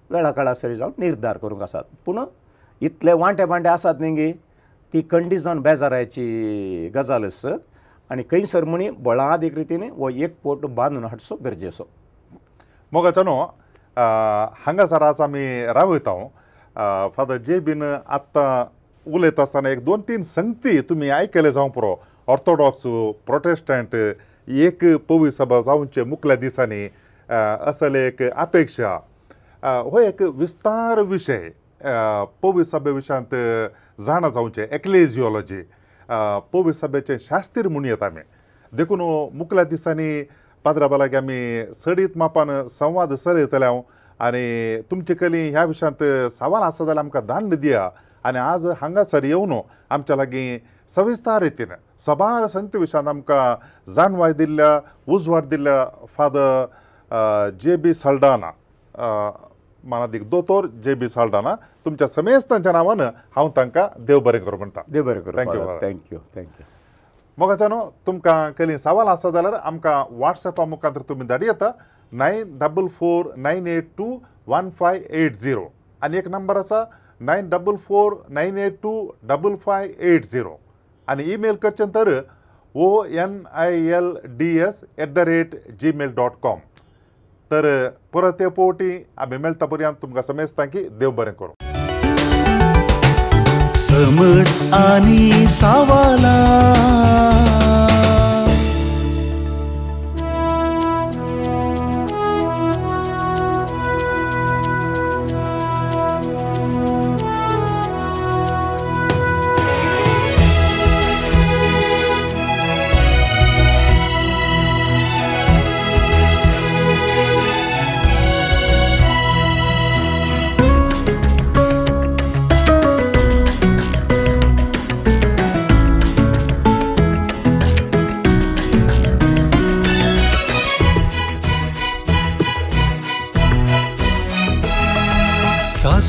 वेळा काळा सरी जावन निर्धार करूंक आसात. पूण इतले वांटे पांटे आसात न्ही ती खंडी जावन बेजाराची गजालच आनी खंयसर म्हणी बळादीक रितीन हो एक पोट बांदून हाडचो गरजेचो. मोगाच्यानो हांगासर आज आमी रावयता फादर JBन आत्तां उलयता आसतना एक 2-3 संगती तुमी आयकले जावं पुरो. ऑर्थोडॉक्स प्रोटेस्टंट एक पवित्र सभा जावचे मुखल्या दिसांनी असले एक अपेक्षा हो एक विस्तार विशय पवित्र सभे विशयांत जाणा जावचें एक्लेजिओलॉजी पवित्र सभेचें शास्त्र म्हणून येता आमी. देखून मुखल्या दिसांनी पाद्रा बालाक आमी सडीत मापान संवाद चलयतले हांव आनी तुमचे कली ह्या विशयांत सवाल आसा जाल्यार आमकां धाडून दिया. आनी आज हांगासर येवन आमच्या लागीं सविस्तार रितीन सबार संगती विशयांत आमकां जाणवाय दिल्ल्या उजवाड दिल्ल्या फादर JB साल्डाना मानादीक दोतोर JB साल्डाना तुमच्या समेस्तांच्या नांवान हांव तांकां देव बरें करूं म्हणटा. देव बरें करूं. थँक्यू. थँक्यू. मोगाच्यानो तुमकां कसली सवाल आसा जाल्यार आमकां WhatsApp मुखार तुमी धाडी येता 9449821580 आनी एक नंबर आसा 9449825580 आनी ईमेल करचें तर onilds@gmail.com. तर परत पोवटी आमी मेळटा पर्यंत तुमकां समेस्तांकी देव बरें करूं. समट आणि सावाला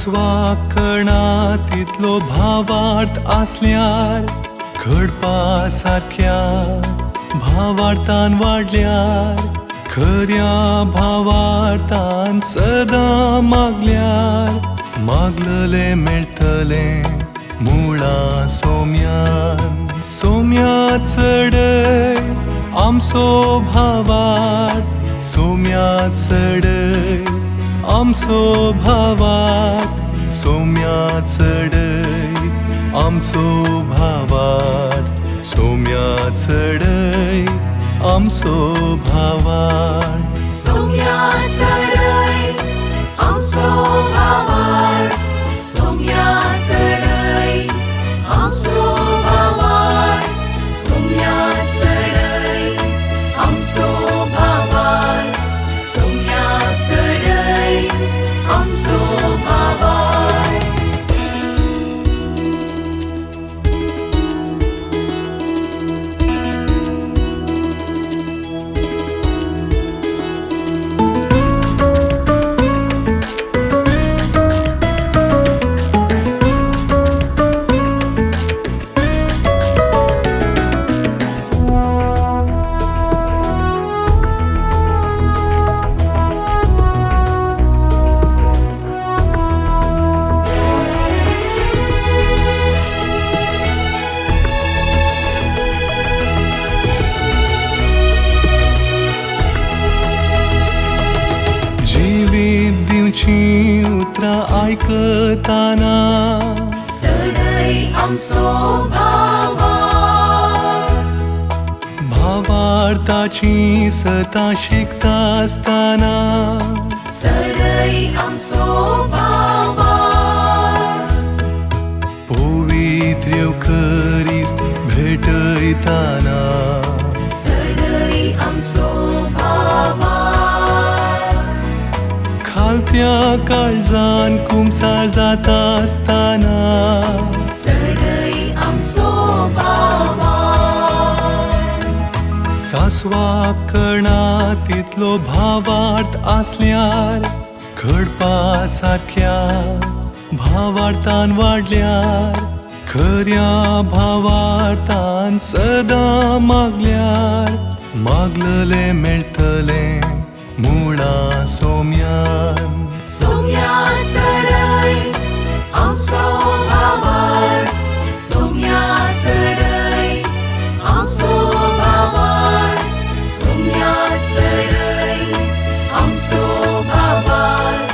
सासवा कणातीतलो भावार्थ आसल्यार घडपा सारक्या भावार्थान वाडल्यार खऱ्या भावार्थान सदां मागल्यार मागलले मेळटले मुळा सोम्यान सोम्या चढय आमचो भावार्थ सोम्या चढय आमचो भावार्थ सोम्या चढय आमचो भावार्थ सोम्या चढय आमचो भावार्थ सोम्या चढय आमचो भावार्थ सोम्या चढय आमचो भावार्थ सोम्या चढय आमचो भावार्थ सोम्या चढय आमचो भावार्थ उतरां आयकताना चढय आमचो भावार्थ भावार्थाची सतां शिकता आसतना चढय आमचो भावार्थ पवित्र करीस्त भेटयताना चढय आमचो भावार्थ खालत्या काळजान कुमसार जाता आसतना चढय आमचो भावार्थ सासवा कणातीतलो भावार्थ आसल्यार घडपा सारक्या भावार्थान वाडल्यार खऱ्या भावार्थान सदां मागल्यार मागलले मेळटले मुळा सोम्यान सोम्या चढय आमचो भावार्थ सोम्या चढय आमचो भावार्थ सोम्या चढय आमचो भावार्थ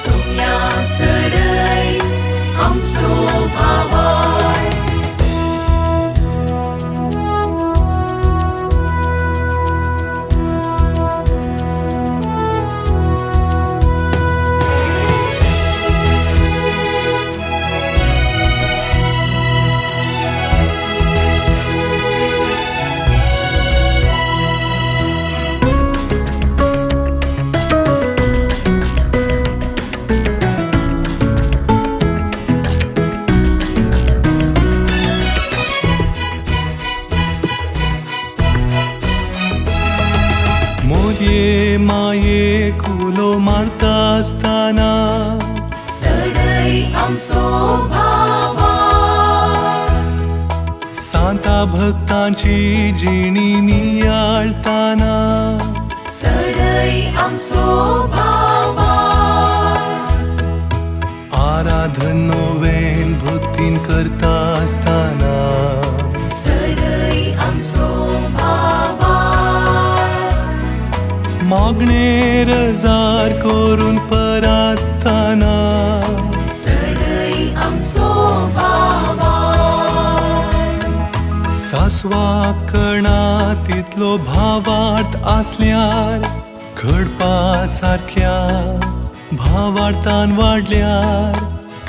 सोम्या चढय आमचो भावार्थ मोदये मायेक उलो मारता आसतना चढय आमचो भावार्थ सांता भक्तांची जिणी नियाळताना चढय आमचो भावार्थ आराधन नोवेन भक्तीन करता आसतना चढय आमचो भावार्थ मागणे रजार करून परातना चढय आमचो भावार्थ सासवा कणातीतलो भावार्थ आसल्यार घडपा सारक्या भावार्थान वाडल्यार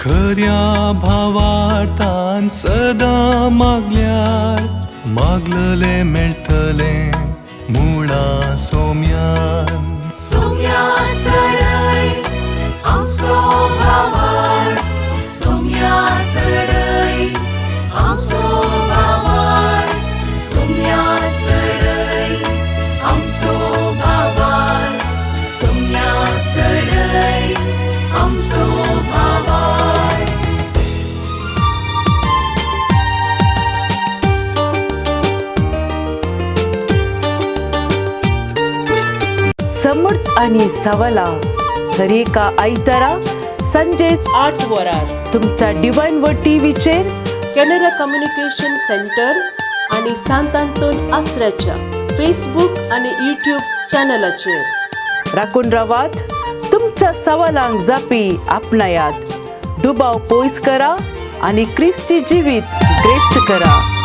खऱ्या भावार्थान सदां मागल्यार मागलले मेळटले मुळा सोम्यान सोम्या चढय आमचो भावार्थ सोम्या चढय आमचो भावार्थ सोम्या चढय आमचो भावार्थ सोम्या चढय आमचो भावार्थ समृद्ध आणि सवाला हर एका आयतारा संजे 8 वरार तुमच्या डिवाइन वर्ड टीव्हीचेर कॅनरा कम्युनिकेशन सेंटर आणि सांत आंतोन आसऱ्याच्या फेसबुक आणि यूट्यूब चॅनलाचेर राखून रावात. तुमच्या सवालांक जापी आपणायात. दुबाव पयस करा आणि क्रिस्ती जिवीत ग्रेस्त करा.